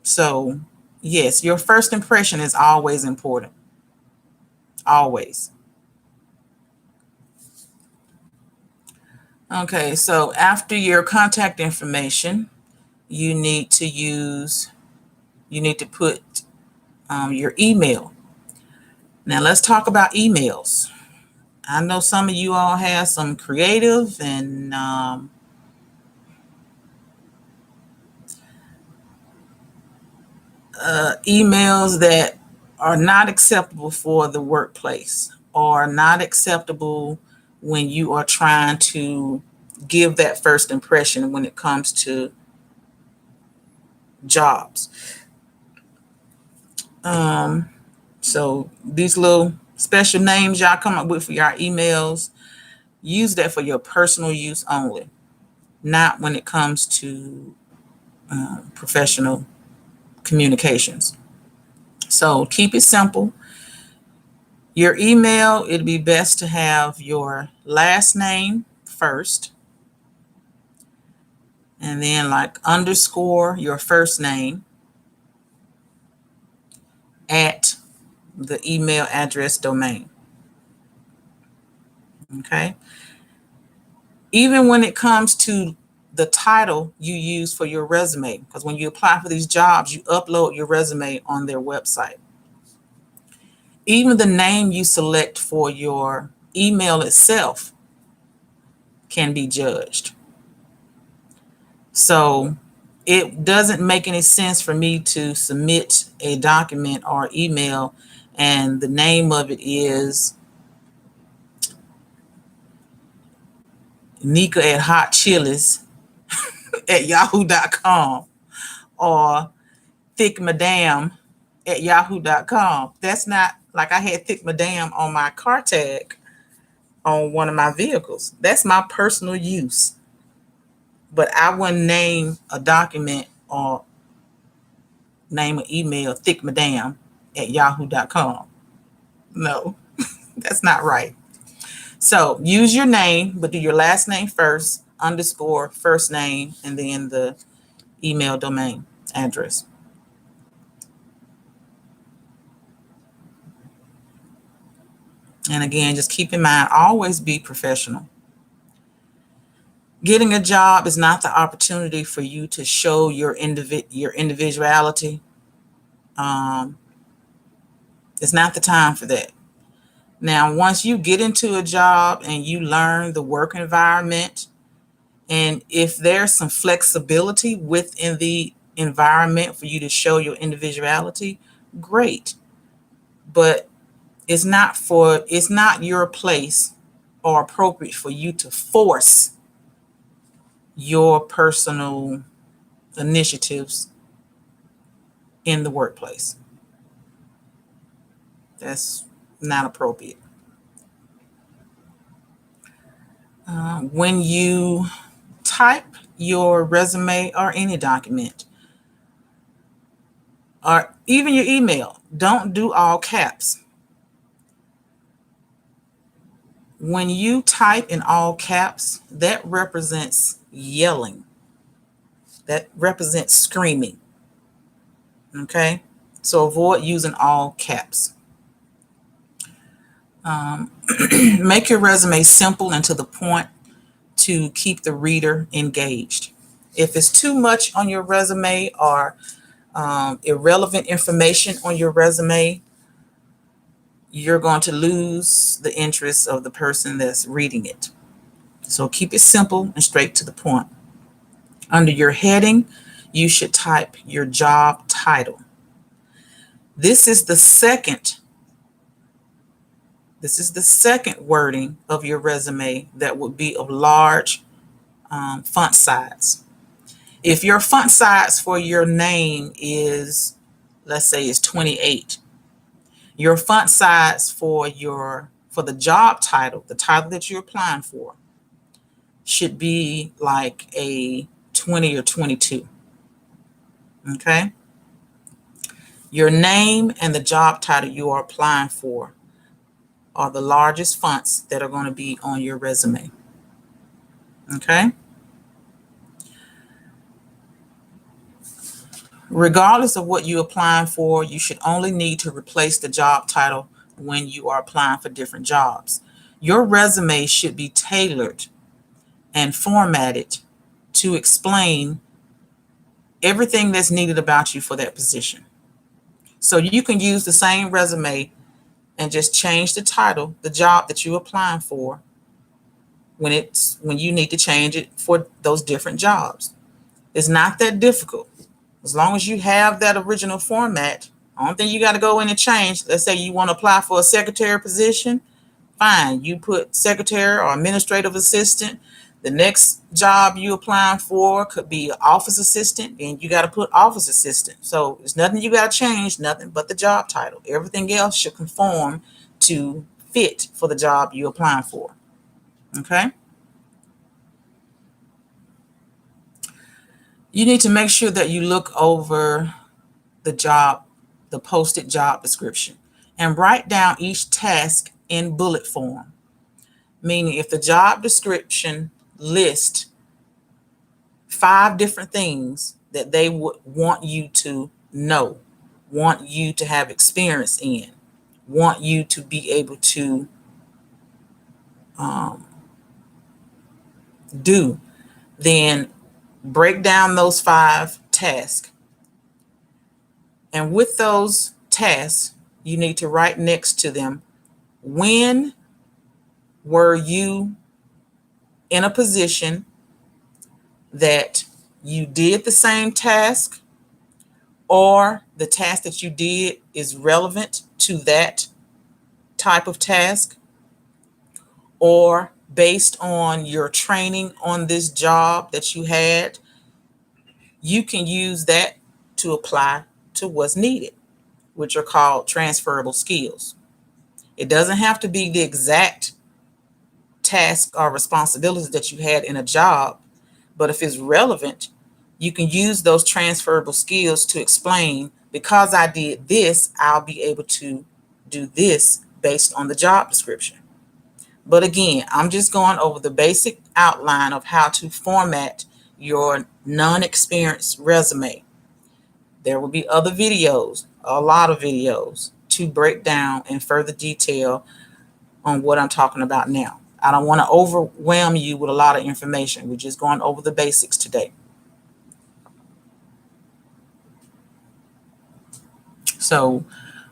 Speaker 1: So, yes, your first impression is always important. Always. Okay, so after your contact information, you need to put your email. Now let's talk about emails. I know some of you all have some creative and emails that are not acceptable for the workplace or not acceptable when you are trying to give that first impression when it comes to jobs. So these little special names y'all come up with for your emails, use that for your personal use only, not when it comes to professional communications. So keep it simple. Your email, it'd be best to have your last name first, and then like underscore your first name at the email address domain. Okay. Even when it comes to the title you use for your resume, because when you apply for these jobs, you upload your resume on their website. Even the name you select for your email itself can be judged. So it doesn't make any sense for me to submit a document or email and the name of it is Nika at Hot Chilies at yahoo.com or Thick Madam at yahoo.com. That's not like I had Thick Madam on my car tag on one of my vehicles. That's my personal use. But I wouldn't name a document or name an email Thick Madam at yahoo.com. No, that's not right. So use your name, but do your last name first, underscore first name, and then the email domain address. And again, just keep in mind, always be professional. Getting a job is not the opportunity for you to show your individuality. It's not the time for that. Now, once you get into a job and you learn the work environment, and if there's some flexibility within the environment for you to show your individuality, great. But it's not your place or appropriate for you to force your personal initiatives in the workplace. That's not appropriate. When you type your resume or any document, or even your email, don't do all caps. When you type in all caps, that represents yelling. That represents screaming. Okay? So avoid using all caps. Make your resume simple and to the point to keep the reader engaged. If it's too much on your resume or irrelevant information on your resume, you're going to lose the interest of the person that's reading it. So keep it simple and straight to the point. Under your heading, you should type your job title. This is the second wording of your resume that would be of large font size. If your font size for your name is, let's say, is 28, your font size for the job title, the title that you're applying for, should be like a 20 or 22. Okay? Your name and the job title you are applying for are the largest fonts that are going to be on your resume. Okay? Regardless of what you're applying for, you should only need to replace the job title when you are applying for different jobs. Your resume should be tailored and formatted to explain everything that's needed about you for that position. So you can use the same resume and just change the title, the job that you're applying for, when you need to change it for those different jobs. It's not that difficult. As long as you have that original format, the only thing you got to go in and change, let's say you want to apply for a secretary position, fine, you put secretary or administrative assistant. The next job you applying for could be office assistant, and you got to put office assistant. So there's nothing you got to change, nothing but the job title. Everything else should conform to fit for the job you're applying for. Okay? You need to make sure that you look over the posted job description, and write down each task in bullet form. Meaning, if the job description lists 5 different things that they would want you to know, want you to have experience in, want you to be able to do, then break down those 5 tasks. And with those tasks, you need to write next to them, when were you in a position that you did the same task, or the task that you did is relevant to that type of task, or based on your training on this job that you had, you can use that to apply to what's needed, which are called transferable skills. It doesn't have to be the exact task or responsibilities that you had in a job, but if it's relevant, you can use those transferable skills to explain, because I did this, I'll be able to do this based on the job description. But again, I'm just going over the basic outline of how to format your non-experienced resume. There will be other videos, a lot of videos, to break down in further detail on what I'm talking about now. I don't want to overwhelm you with a lot of information. We're just going over the basics today. So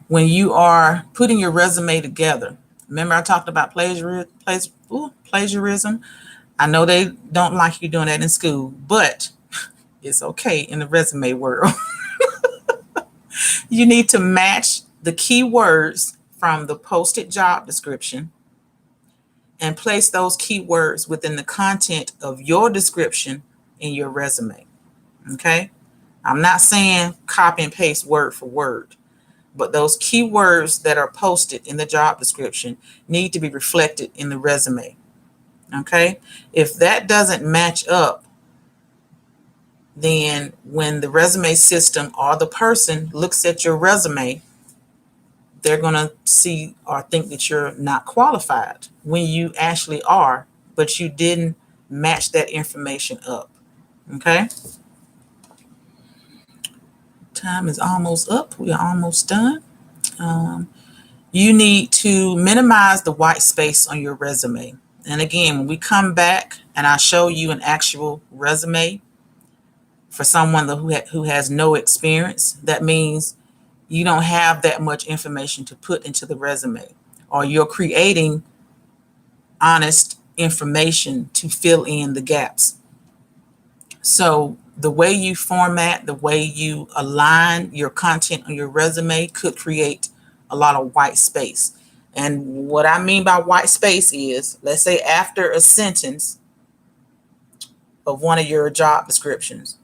Speaker 1: when you are putting your resume together, remember I talked about plagiarism? I know they don't like you doing that in school, but it's okay in the resume world. You need to match the keywords from the posted job description and place those keywords within the content of your description in your resume. Okay? I'm not saying copy and paste word for word, but those keywords that are posted in the job description need to be reflected in the resume. Okay? If that doesn't match up, then when the resume system or the person looks at your resume, they're going to see or think that you're not qualified when you actually are, but you didn't match that information up. Okay? Time is almost up. We are almost done. You need to minimize the white space on your resume. And again, when we come back and I show you an actual resume, For someone who has no experience, that means you don't have that much information to put into the resume, or you're creating honest information to fill in the gaps. So the way you format, the way you align your content on your resume could create a lot of white space. And what I mean by white space is, let's say after a sentence of one of your job descriptions,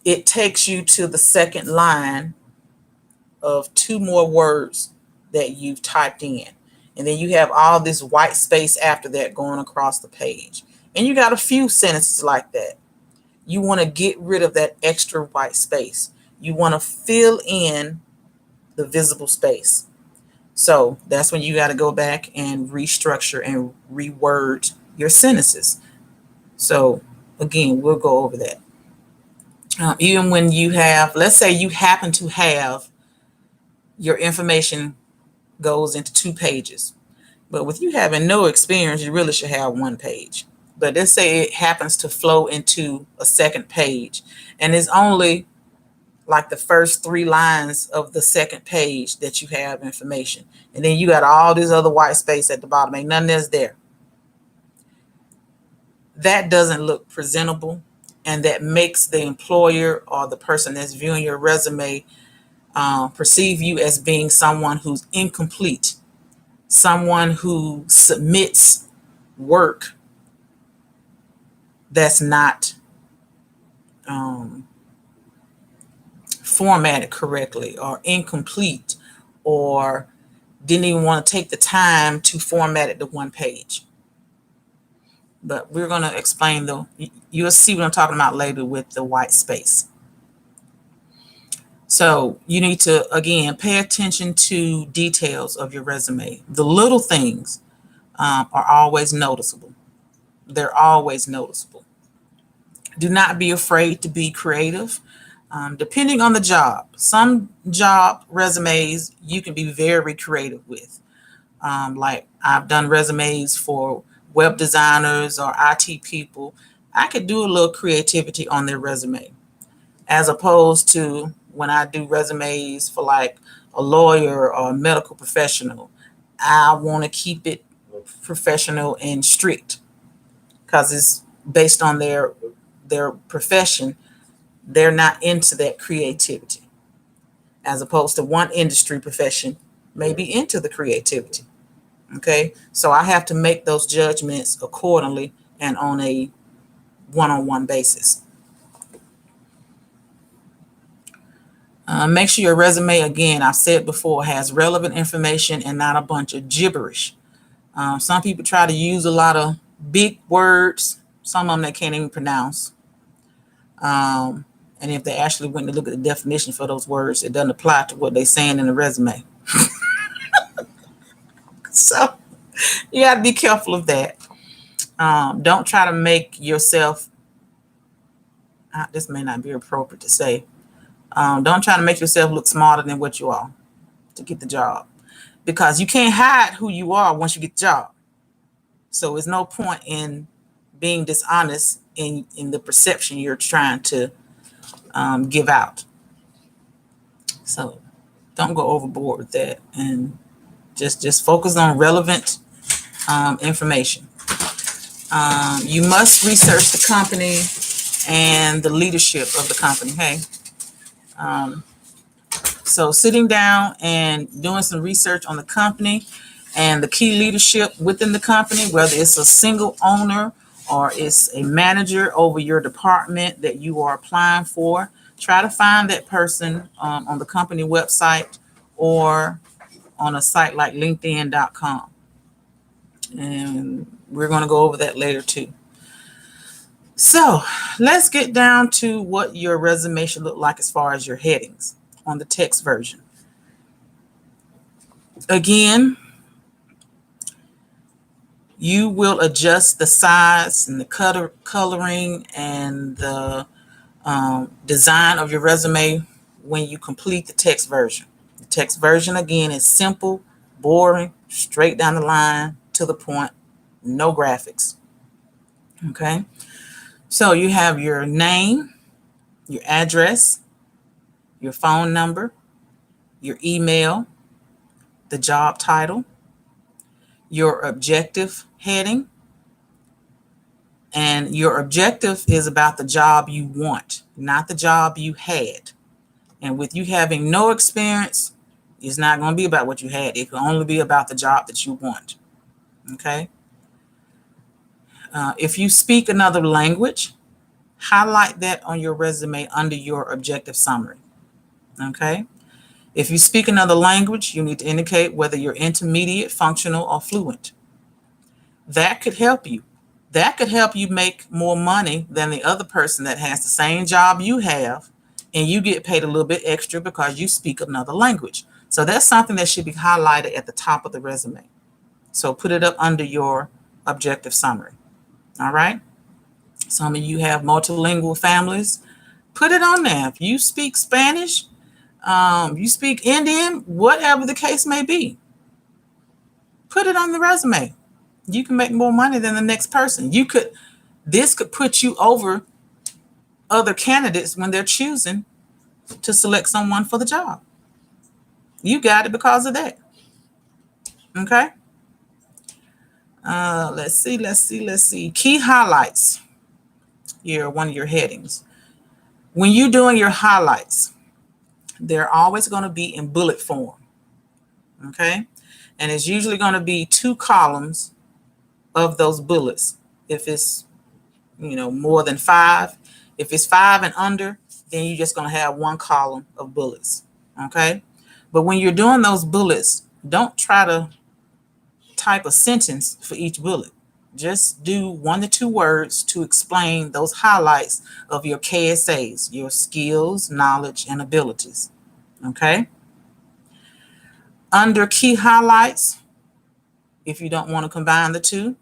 Speaker 1: it takes you to the second line of two more words that you've typed in. And then you have all this white space after that going across the page. And you got a few sentences like that. You want to get rid of that extra white space. You want to fill in the visible space. So that's when you got to go back and restructure and reword your sentences. So again, we'll go over that. Even when you have, let's say you happen to have your information goes into 2 pages. But with you having no experience, you really should have 1 page. But let's say it happens to flow into a second page, and it's only like the first 3 lines of the second page that you have information. And then you got all this other white space at the bottom. Ain't nothing that's there. That doesn't look presentable, and that makes the employer or the person that's viewing your resume perceive you as being someone who's incomplete, someone who submits work that's not formatted correctly, or incomplete, or didn't even want to take the time to format it to 1 page. But we're going to explain, though. You'll see what I'm talking about later with the white space. So you need to, again, pay attention to details of your resume. The little things are always noticeable. They're always noticeable. Do not be afraid to be creative. Depending on the job, some job resumes you can be very creative with. Like I've done resumes for web designers or IT people. I could do a little creativity on their resume, as opposed to when I do resumes for like a lawyer or a medical professional. I want to keep it professional and strict because it's based on their profession. They're not into that creativity, as opposed to one industry profession may be into the creativity. Okay, so I have to make those judgments accordingly and on a one-on-one basis. Make sure your resume, again, I've said before, has relevant information and not a bunch of gibberish. Some people try to use a lot of big words, some of them they can't even pronounce. And if they actually went to look at the definition for those words, it doesn't apply to what they're saying in the resume. So you got to be careful of that. Don't try to make yourself, this may not be appropriate to say, don't try to make yourself look smarter than what you are to get the job, because you can't hide who you are once you get the job. So there's no point in being dishonest in the perception you're trying to give out. So don't go overboard with that, and just focus on relevant information. You must research the company and the leadership of the company. Hey, so sitting down and doing some research on the company and the key leadership within the company, whether it's a single owner or it's a manager over your department that you are applying for, try to find that person on the company website or on a site like linkedin.com. And we're going to go over that later too. So let's get down to what your resume should look like as far as your headings on the text version. Again, you will adjust the size and the coloring and the design of your resume when you complete the text version. The text version, again, is simple, boring, straight down the line, to the point, no graphics. Okay. So you have your name, your address, your phone number, your email, the job title, your objective heading, and your objective is about the job you want, not the job you had. And with you having no experience, it's not going to be about what you had. It can only be about the job that you want. Okay. If you speak another language, highlight that on your resume under your objective summary. Okay. If you speak another language, you need to indicate whether you're intermediate, functional, or fluent. That could help you. That could help you make more money than the other person that has the same job you have, and you get paid a little bit extra because you speak another language. So that's something that should be highlighted at the top of the resume. So put it up under your objective summary. All right. Some of you have multilingual families. Put it on there. If you speak Spanish, you speak Indian, whatever the case may be, put it on the resume. You can make more money than the next person. This could put you over other candidates when they're choosing to select someone for the job. You got it because of that. Okay. Let's see. Key highlights. One of your headings. When you're doing your highlights, they're always going to be in bullet form. Okay. And it's usually going to be 2 columns of those bullets. If it's, more than 5, if it's 5 and under, then you're just going to have 1 column of bullets. Okay. But when you're doing those bullets, don't try to type a sentence for each bullet. Just do 1 to 2 words to explain those highlights of your KSAs, your skills, knowledge, and abilities. Okay. Under key highlights, if you don't want to combine the 2,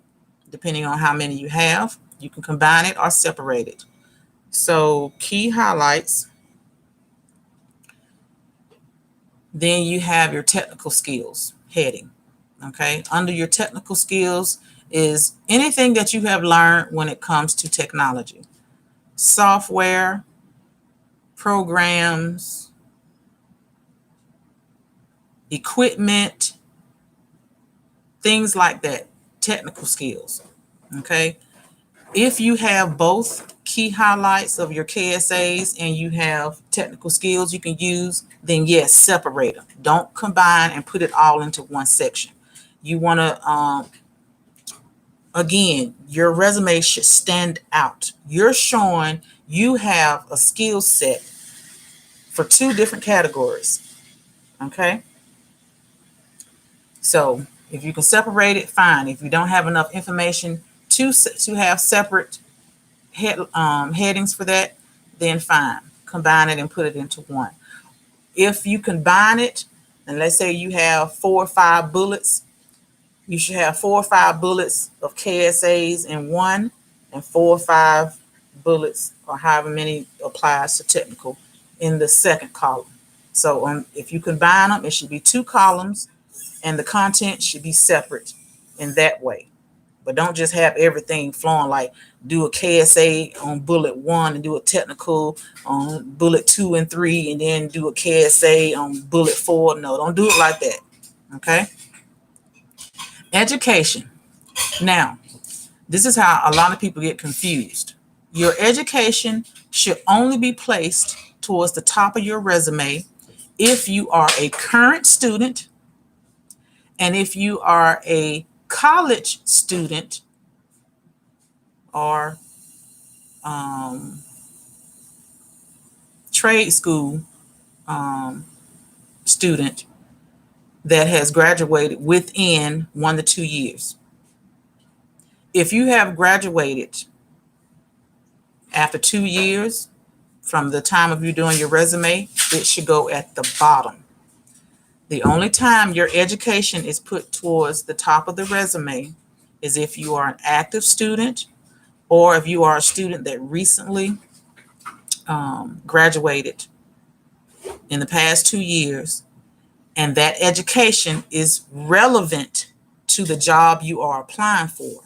Speaker 1: depending on how many you have, you can combine it or separate it. So key highlights, then you have your technical skills heading. Okay. Under your technical skills is anything that you have learned when it comes to technology, software, programs, equipment, things like that, technical skills. Okay. If you have both key highlights of your KSAs and you have technical skills you can use, then yes, separate them. Don't combine and put it all into one section. You want to, again, your resume should stand out. You're showing you have a skill set for 2 different categories. Okay. So if you can separate it, fine. If you don't have enough information to have separate headings for that, then fine. Combine it and put it into one. If you combine it, and let's say you have 4 or 5 bullets, you should have 4 or 5 bullets of KSAs in one, and 4 or 5 bullets, or however many applies to technical, in the second column. So if you combine them, it should be 2 columns, and the content should be separate in that way. But don't just have everything flowing, like do a KSA on bullet 1 and do a technical on bullet 2 and 3, and then do a KSA on bullet 4. No, don't do it like that. Okay. Education. Now, this is how a lot of people get confused. Your education should only be placed towards the top of your resume if you are a current student, and if you are a college student or trade school student that has graduated within 1 to 2 years. If you have graduated after 2 years from the time of you doing your resume, it should go at the bottom. The only time your education is put towards the top of the resume is if you are an active student, or if you are a student that recently graduated in the past 2 years, and that education is relevant to the job you are applying for.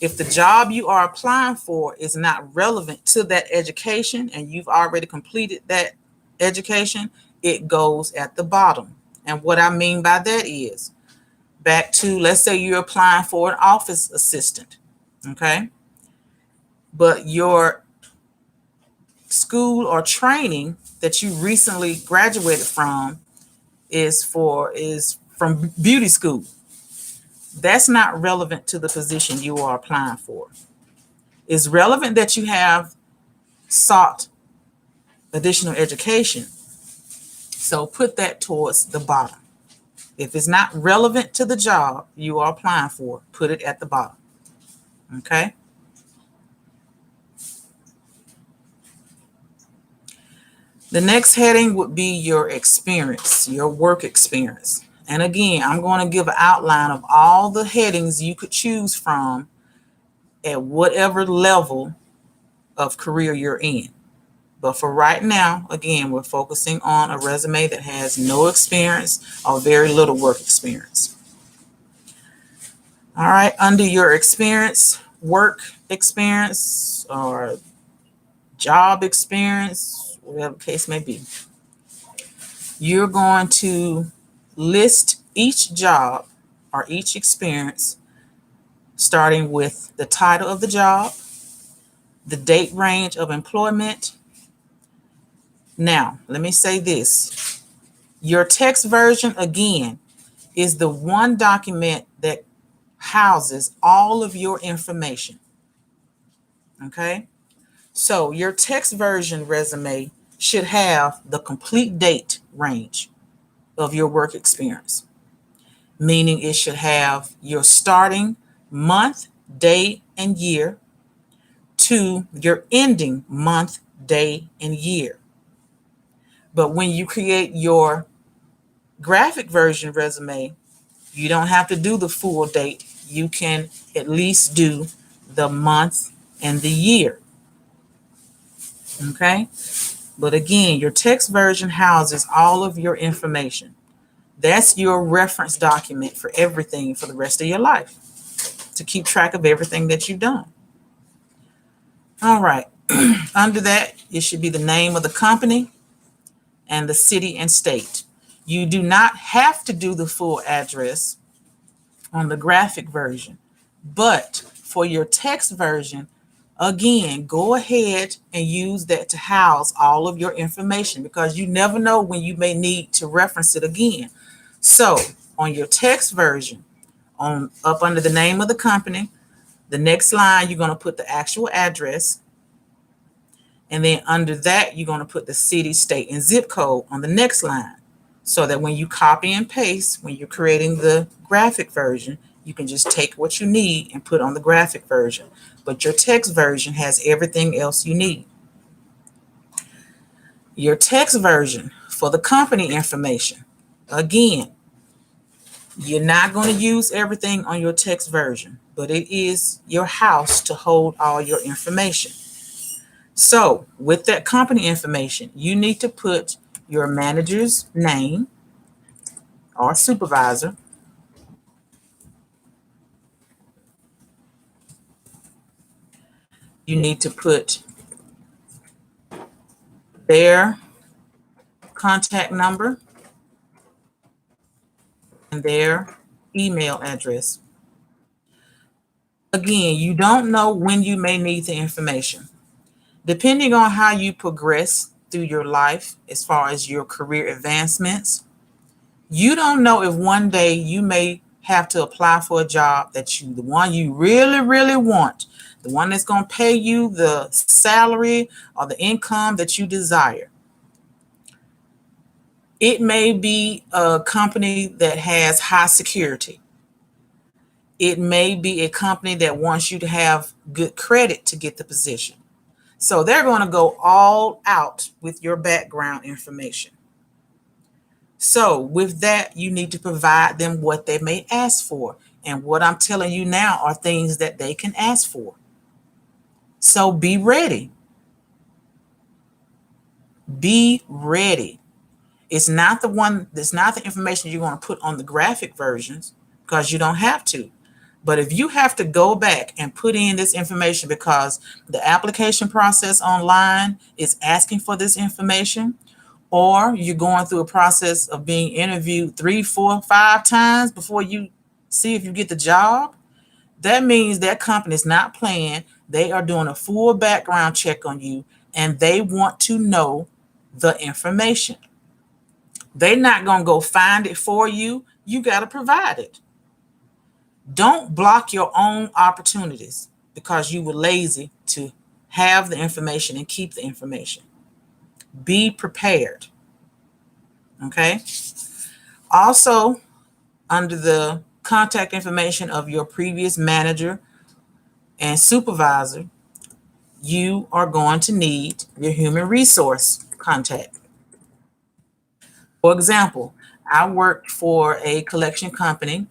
Speaker 1: If the job you are applying for is not relevant to that education and you've already completed that education, it goes at the bottom. And what I mean by that is back to, let's say you're applying for an office assistant, okay? But your school or training that you recently graduated from is from beauty school. That's not relevant to the position you are applying for. It's relevant that you have sought additional education. So put that towards the bottom. If it's not relevant to the job you are applying for, put it at the bottom. Okay? The next heading would be your experience, your work experience. And again, I'm going to give an outline of all the headings you could choose from at whatever level of career you're in. But for right now, again, we're focusing on a resume that has no experience or very little work experience. All right, under your experience, work experience or job experience, whatever the case may be, you're going to list each job or each experience starting with the title of the job, the date range of employment. Now, let me say this. Your text version, again, is the one document that houses all of your information. Okay? So your text version resume should have the complete date range of your work experience, meaning it should have your starting month, day, and year to your ending month, day, and year. But when you create your graphic version resume, you don't have to do the full date. You can at least do the month and the year. Okay? But again, your text version houses all of your information. That's your reference document for everything for the rest of your life, to keep track of everything that you've done. All right. Under that, it should be the name of the company and the city and state. You do not have to do the full address on the graphic version, but for your text version, again, go ahead and use that to house all of your information, because you never know when you may need to reference it again. So on your text version, up under the name of the company, the next line, you're going to put the actual address. And then under that, you're going to put the city, state, and zip code on the next line, so that when you copy and paste, when you're creating the graphic version, you can just take what you need and put on the graphic version. But your text version has everything else you need. Your text version for the company information. Again, you're not going to use everything on your text version, but it is your house to hold all your information. So with that company information, you need to put your manager's name or supervisor. You need to put their contact number and their email address. Again, you don't know when you may need the information. Depending on how you progress through your life as far as your career advancements, you don't know if one day you may have to apply for a job the one you really, really want, the one that's going to pay you the salary or the income that you desire. It may be a company that has high security. It may be a company that wants you to have good credit to get the position. So they're going to go all out with your background information. So with that, you need to provide them what they may ask for. And what I'm telling you now are things that they can ask for. So be ready. Be ready. It's not the information you're going to put on the graphic versions, because you don't have to. But if you have to go back and put in this information because the application process online is asking for this information, or you're going through a process of being interviewed 3, 4, 5 times before you see if you get the job, that means that company is not playing. They are doing a full background check on you, and they want to know the information. They're not going to go find it for you. You got to provide it. Don't block your own opportunities because you were lazy to have the information and keep the information. Be prepared. Okay. Also, under the contact information of your previous manager and supervisor, you are going to need your human resource contact. For example, I worked for a collection company,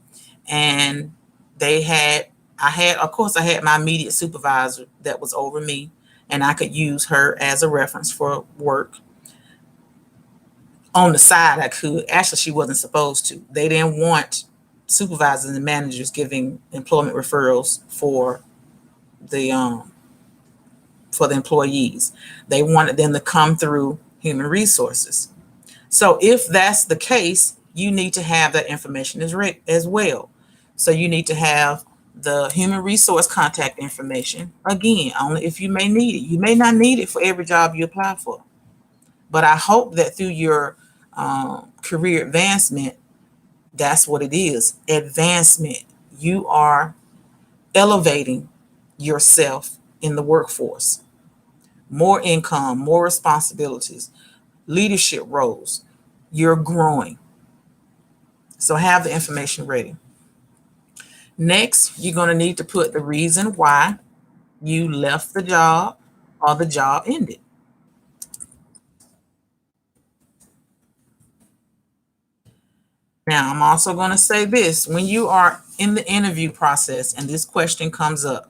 Speaker 1: and of course, I had my immediate supervisor that was over me, and I could use her as a reference for work. On the side, I could. Actually, she wasn't supposed to. They didn't want supervisors and managers giving employment referrals the for the employees. They wanted them to come through human resources. So if that's the case, you need to have that information as well. So you need to have the human resource contact information, again, only if you may need it. You may not need it for every job you apply for. But I hope that through your career advancement, that's what it is, advancement. You are elevating yourself in the workforce. More income, more responsibilities, leadership roles. You're growing. So have the information ready. Next, you're going to need to put the reason why you left the job or the job ended. Now, I'm also going to say this. When you are in the interview process and this question comes up,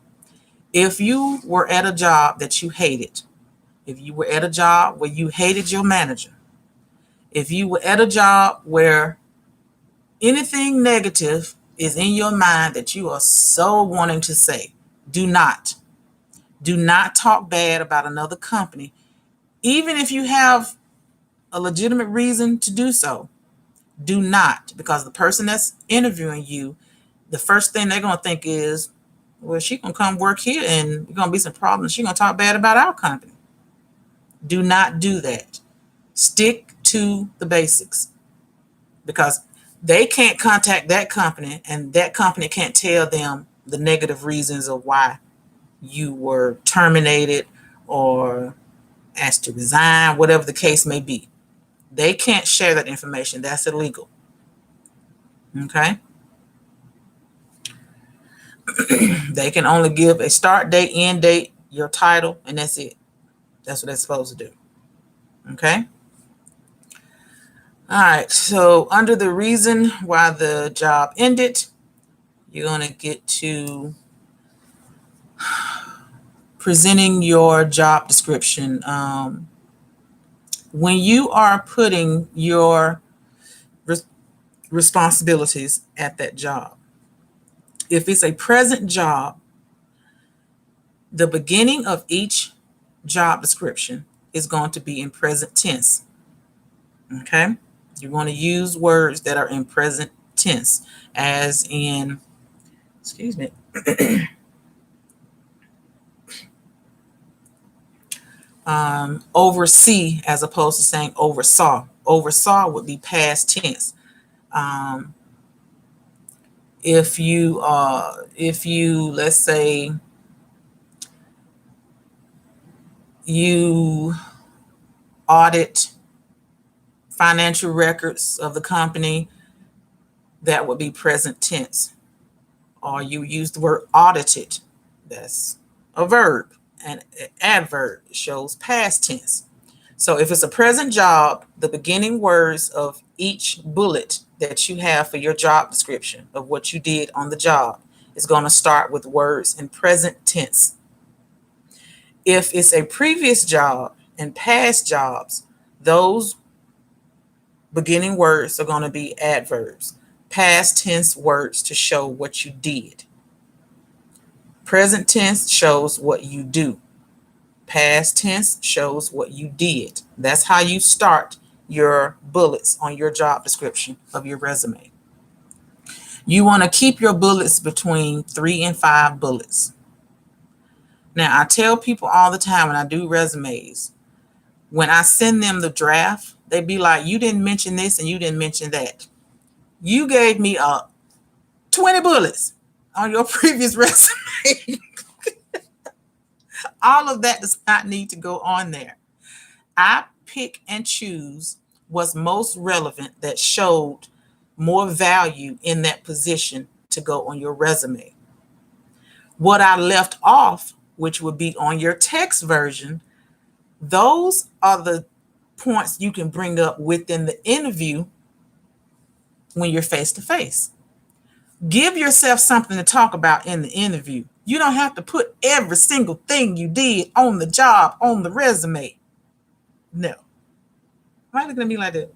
Speaker 1: if you were at a job that you hated, if you were at a job where you hated your manager, if you were at a job where anything negative is in your mind that you are so wanting to say, do not talk bad about another company, even if you have a legitimate reason to do so. Do not, because the person that's interviewing you, the first thing they're going to think is, well, she's going to come work here and there's going to be some problems. She's going to talk bad about our company. Do not do that. Stick to the basics, because they can't contact that company and that company can't tell them the negative reasons of why you were terminated or asked to resign, whatever the case may be. They can't share that information. That's illegal. Okay? They can only give a start date, end date, your title, and that's it. That's what they're supposed to do. Okay? All right. So under the reason why the job ended, you're going to get to presenting your job description. When you are putting your responsibilities at that job, if it's a present job, the beginning of each job description is going to be in present tense. Okay? You're going to use words that are in present tense, as in, excuse me, oversee as opposed to saying oversaw. Oversaw would be past tense. If you let's say you audit financial records of the company, that would be present tense. Or you use the word audited, that's a verb. An adverb shows past tense. So if it's a present job, the beginning words of each bullet that you have for your job description of what you did on the job is going to start with words in present tense. If it's a previous job and past jobs, those beginning words are going to be adverbs, past tense words to show what you did. Present tense shows what you do. Past tense shows what you did. That's how you start your bullets on your job description of your resume. You want to keep your bullets between 3 and 5 bullets. Now, I tell people all the time when I do resumes, when I send them the draft, they be like, you didn't mention this and you didn't mention that. You gave me 20 bullets on your previous resume. All of that does not need to go on there. I pick and choose what's most relevant that showed more value in that position to go on your resume. What I left off, which would be on your text version, those are the points you can bring up within the interview when you're face to face. Give yourself something to talk about in the interview. You don't have to put every single thing you did on the job on the resume. No. Why are you looking at me like that?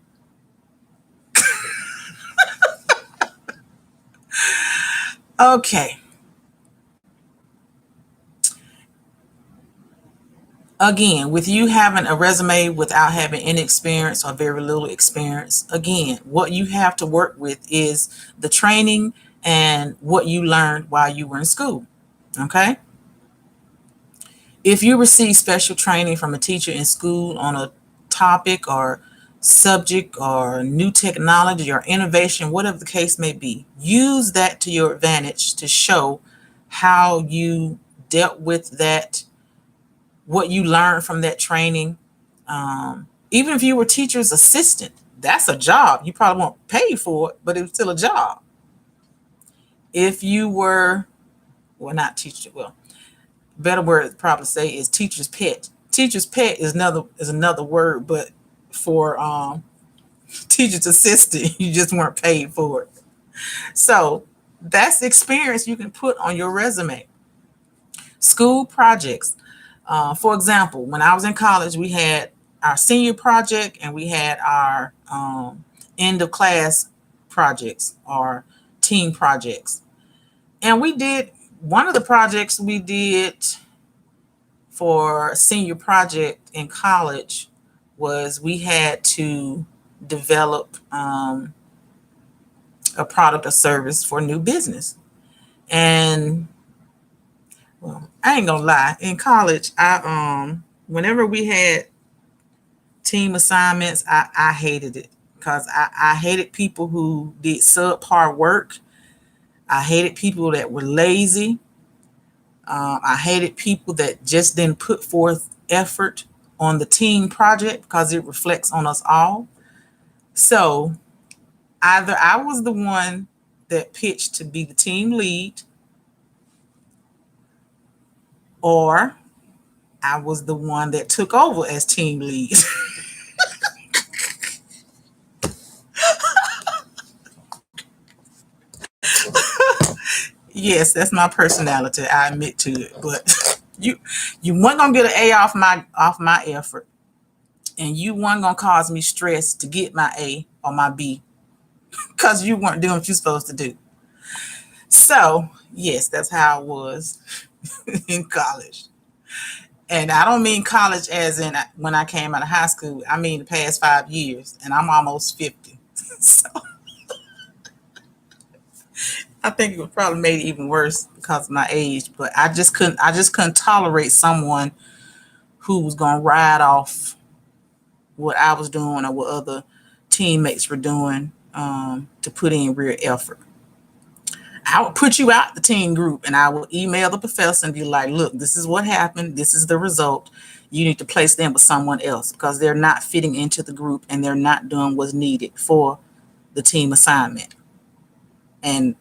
Speaker 1: Okay. Again, with you having a resume without having any experience or very little experience, again, what you have to work with is the training and what you learned while you were in school. Okay? If you receive special training from a teacher in school on a topic or subject or new technology or innovation, whatever the case may be, use that to your advantage to show how you dealt with that, what you learned from that training. Even if you were teacher's assistant, that's a job. You probably won't pay for it, but it was still a job. If you were, well, not teacher, well, better word to probably say is teacher's pet. Teacher's pet is another word, but for teacher's assistant, you just weren't paid for it. So that's experience you can put on your resume. School projects. For example, when I was in college, we had our senior project and we had our end of class projects or team projects. And we did, one of the projects we did for senior project in college was we had to develop a product or service for new business. And well, I ain't gonna lie, in college, I whenever we had team assignments, I hated it because I hated people who did subpar work. I hated people that were lazy. I hated people that just didn't put forth effort on the team project because it reflects on us all. So either I was the one that pitched to be the team lead, or I was the one that took over as team lead. Yes, that's my personality. I admit to it. But you weren't gonna get an A off my effort, and you weren't gonna cause me stress to get my A or my B because you weren't doing what you're supposed to do. So yes, that's how it was in college. And I don't mean college as in when I came out of high school. I mean the past 5 years, and I'm almost 50. So I think it would probably made it even worse because of my age. But I just couldn't tolerate someone who was gonna ride off what I was doing or what other teammates were doing to put in real effort. I would put you out the team group and I would email the professor and be like, look, this is what happened. This is the result. You need to place them with someone else because they're not fitting into the group and they're not doing what's needed for the team assignment. And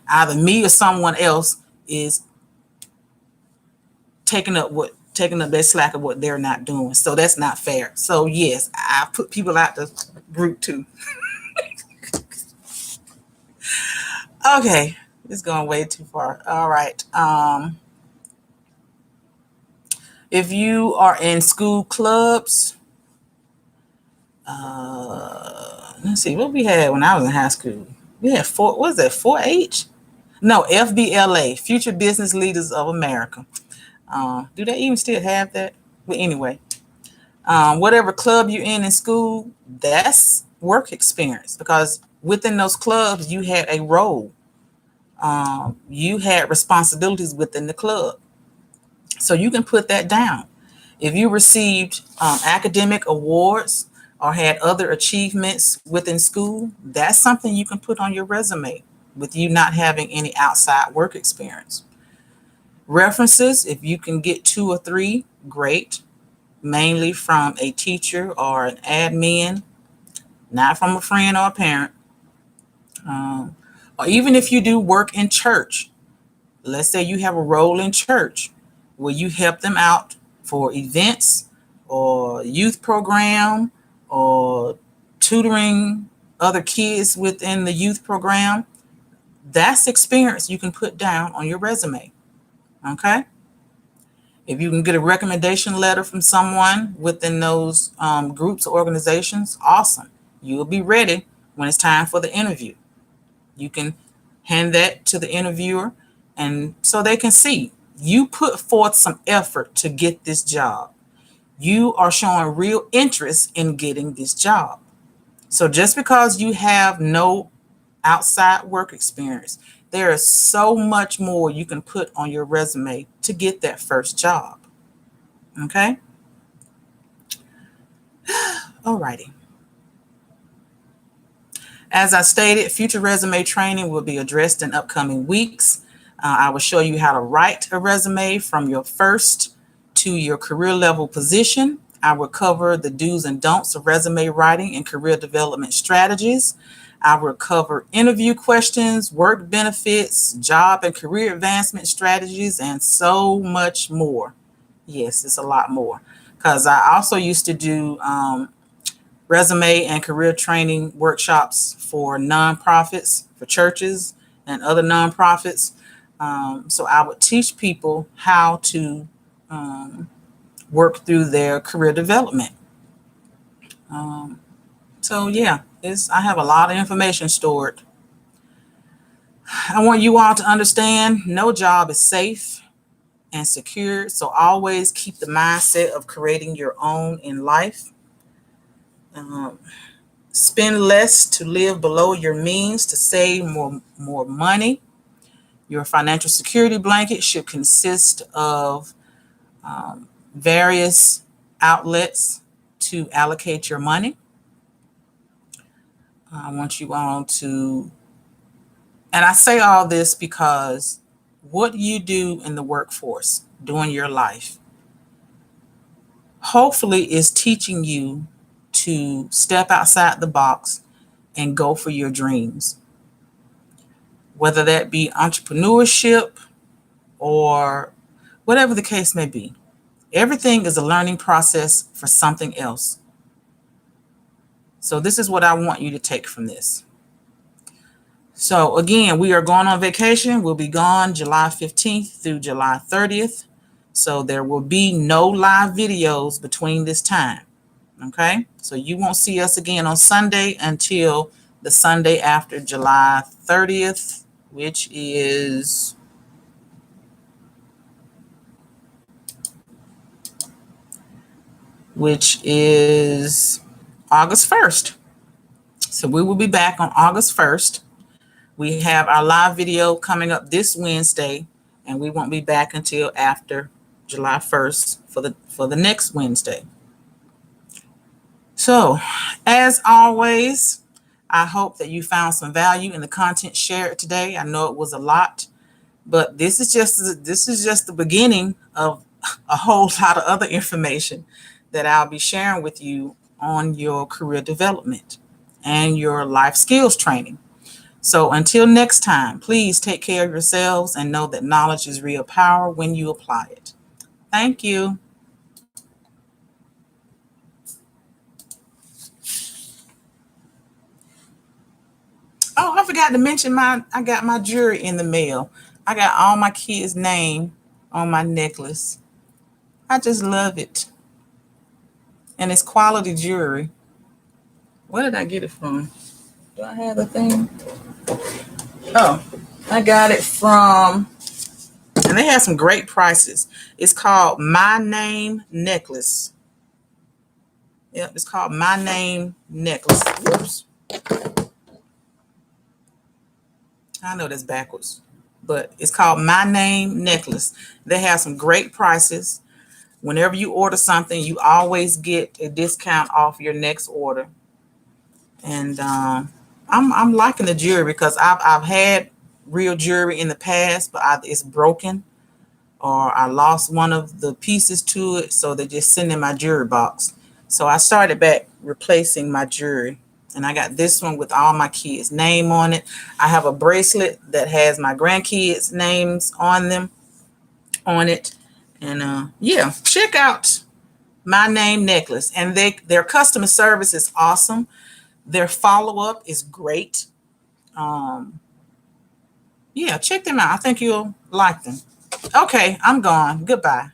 Speaker 1: either me or someone else is taking up their slack of what they're not doing. So that's not fair. So yes, I put people out the group too. Okay, it's going way too far. All right. If you are in school clubs, let's see what we had when I was in high school. We had 4H. No, FBLA, Future Business Leaders of America. Do they even still have that? But anyway, whatever club you're in school, that's work experience, because within those clubs, you had a role. You had responsibilities within the club. So you can put that down. If you received academic awards or had other achievements within school, that's something you can put on your resume with you not having any outside work experience. References, if you can get 2 or 3, great, mainly from a teacher or an admin, not from a friend or a parent. Or even if you do work in church, let's say you have a role in church where you help them out for events or youth program or tutoring other kids within the youth program, that's experience you can put down on your resume. Okay? If you can get a recommendation letter from someone within those groups or organizations, awesome. You'll be ready when it's time for the interview. You can hand that to the interviewer, and so they can see you put forth some effort to get this job. You are showing real interest in getting this job. So just because you have no outside work experience, there is so much more you can put on your resume to get that first job. Okay? Alrighty. As I stated, future resume training will be addressed in upcoming weeks. I will show you how to write a resume from your first to your career level position. I will cover the do's and don'ts of resume writing and career development strategies. I will cover interview questions, work benefits, job and career advancement strategies, and so much more. Yes, it's a lot more, because I also used to do resume and career training workshops for nonprofits, for churches and other nonprofits. So I would teach people how to work through their career development. So yeah, I have a lot of information stored. I want you all to understand no job is safe and secure. So always keep the mindset of creating your own in life. Spend less to live below your means to save more money. Your financial security blanket should consist of various outlets to allocate your money. I want you all to, and I say all this because what you do in the workforce during your life hopefully is teaching you to step outside the box and go for your dreams, whether that be entrepreneurship or whatever the case may be. Everything is a learning process for something else. So this is what I want you to take from this. So again, we are going on vacation. We'll be gone July 15th through July 30th. So there will be no live videos between this time. Okay? So you won't see us again on Sunday until the Sunday after July 30th, which is August 1st. So we will be back on August 1st. We have our live video coming up this Wednesday, and we won't be back until after July 1st for the next Wednesday. So, as always, I hope that you found some value in the content shared today. I know it was a lot, but this is just the beginning of a whole lot of other information that I'll be sharing with you on your career development and your life skills training. So until next time, please take care of yourselves and know that knowledge is real power when you apply it. Thank you. Oh, I forgot to mention I got my jewelry in the mail. I got all my kids' name on my necklace. I just love it. And it's quality jewelry. Where did I get it from? Do I have the thing? Oh, I got it from, and they have some great prices. It's called My Name Necklace. Yep, it's called My Name Necklace. Whoops. I know that's backwards, but it's called My Name Necklace. They have some great prices. Whenever you order something, you always get a discount off your next order. And I'm liking the jewelry because I've had real jewelry in the past, but it's broken or I lost one of the pieces to it, so they just send in my jewelry box. So I started back replacing my jewelry, and I got this one with all my kids' name on it. I have a bracelet that has my grandkids' names on it, and yeah, check out My Name Necklace, and their customer service is awesome. Their follow-up is great. Yeah, check them out. I think you'll like them. Okay, I'm gone. Goodbye.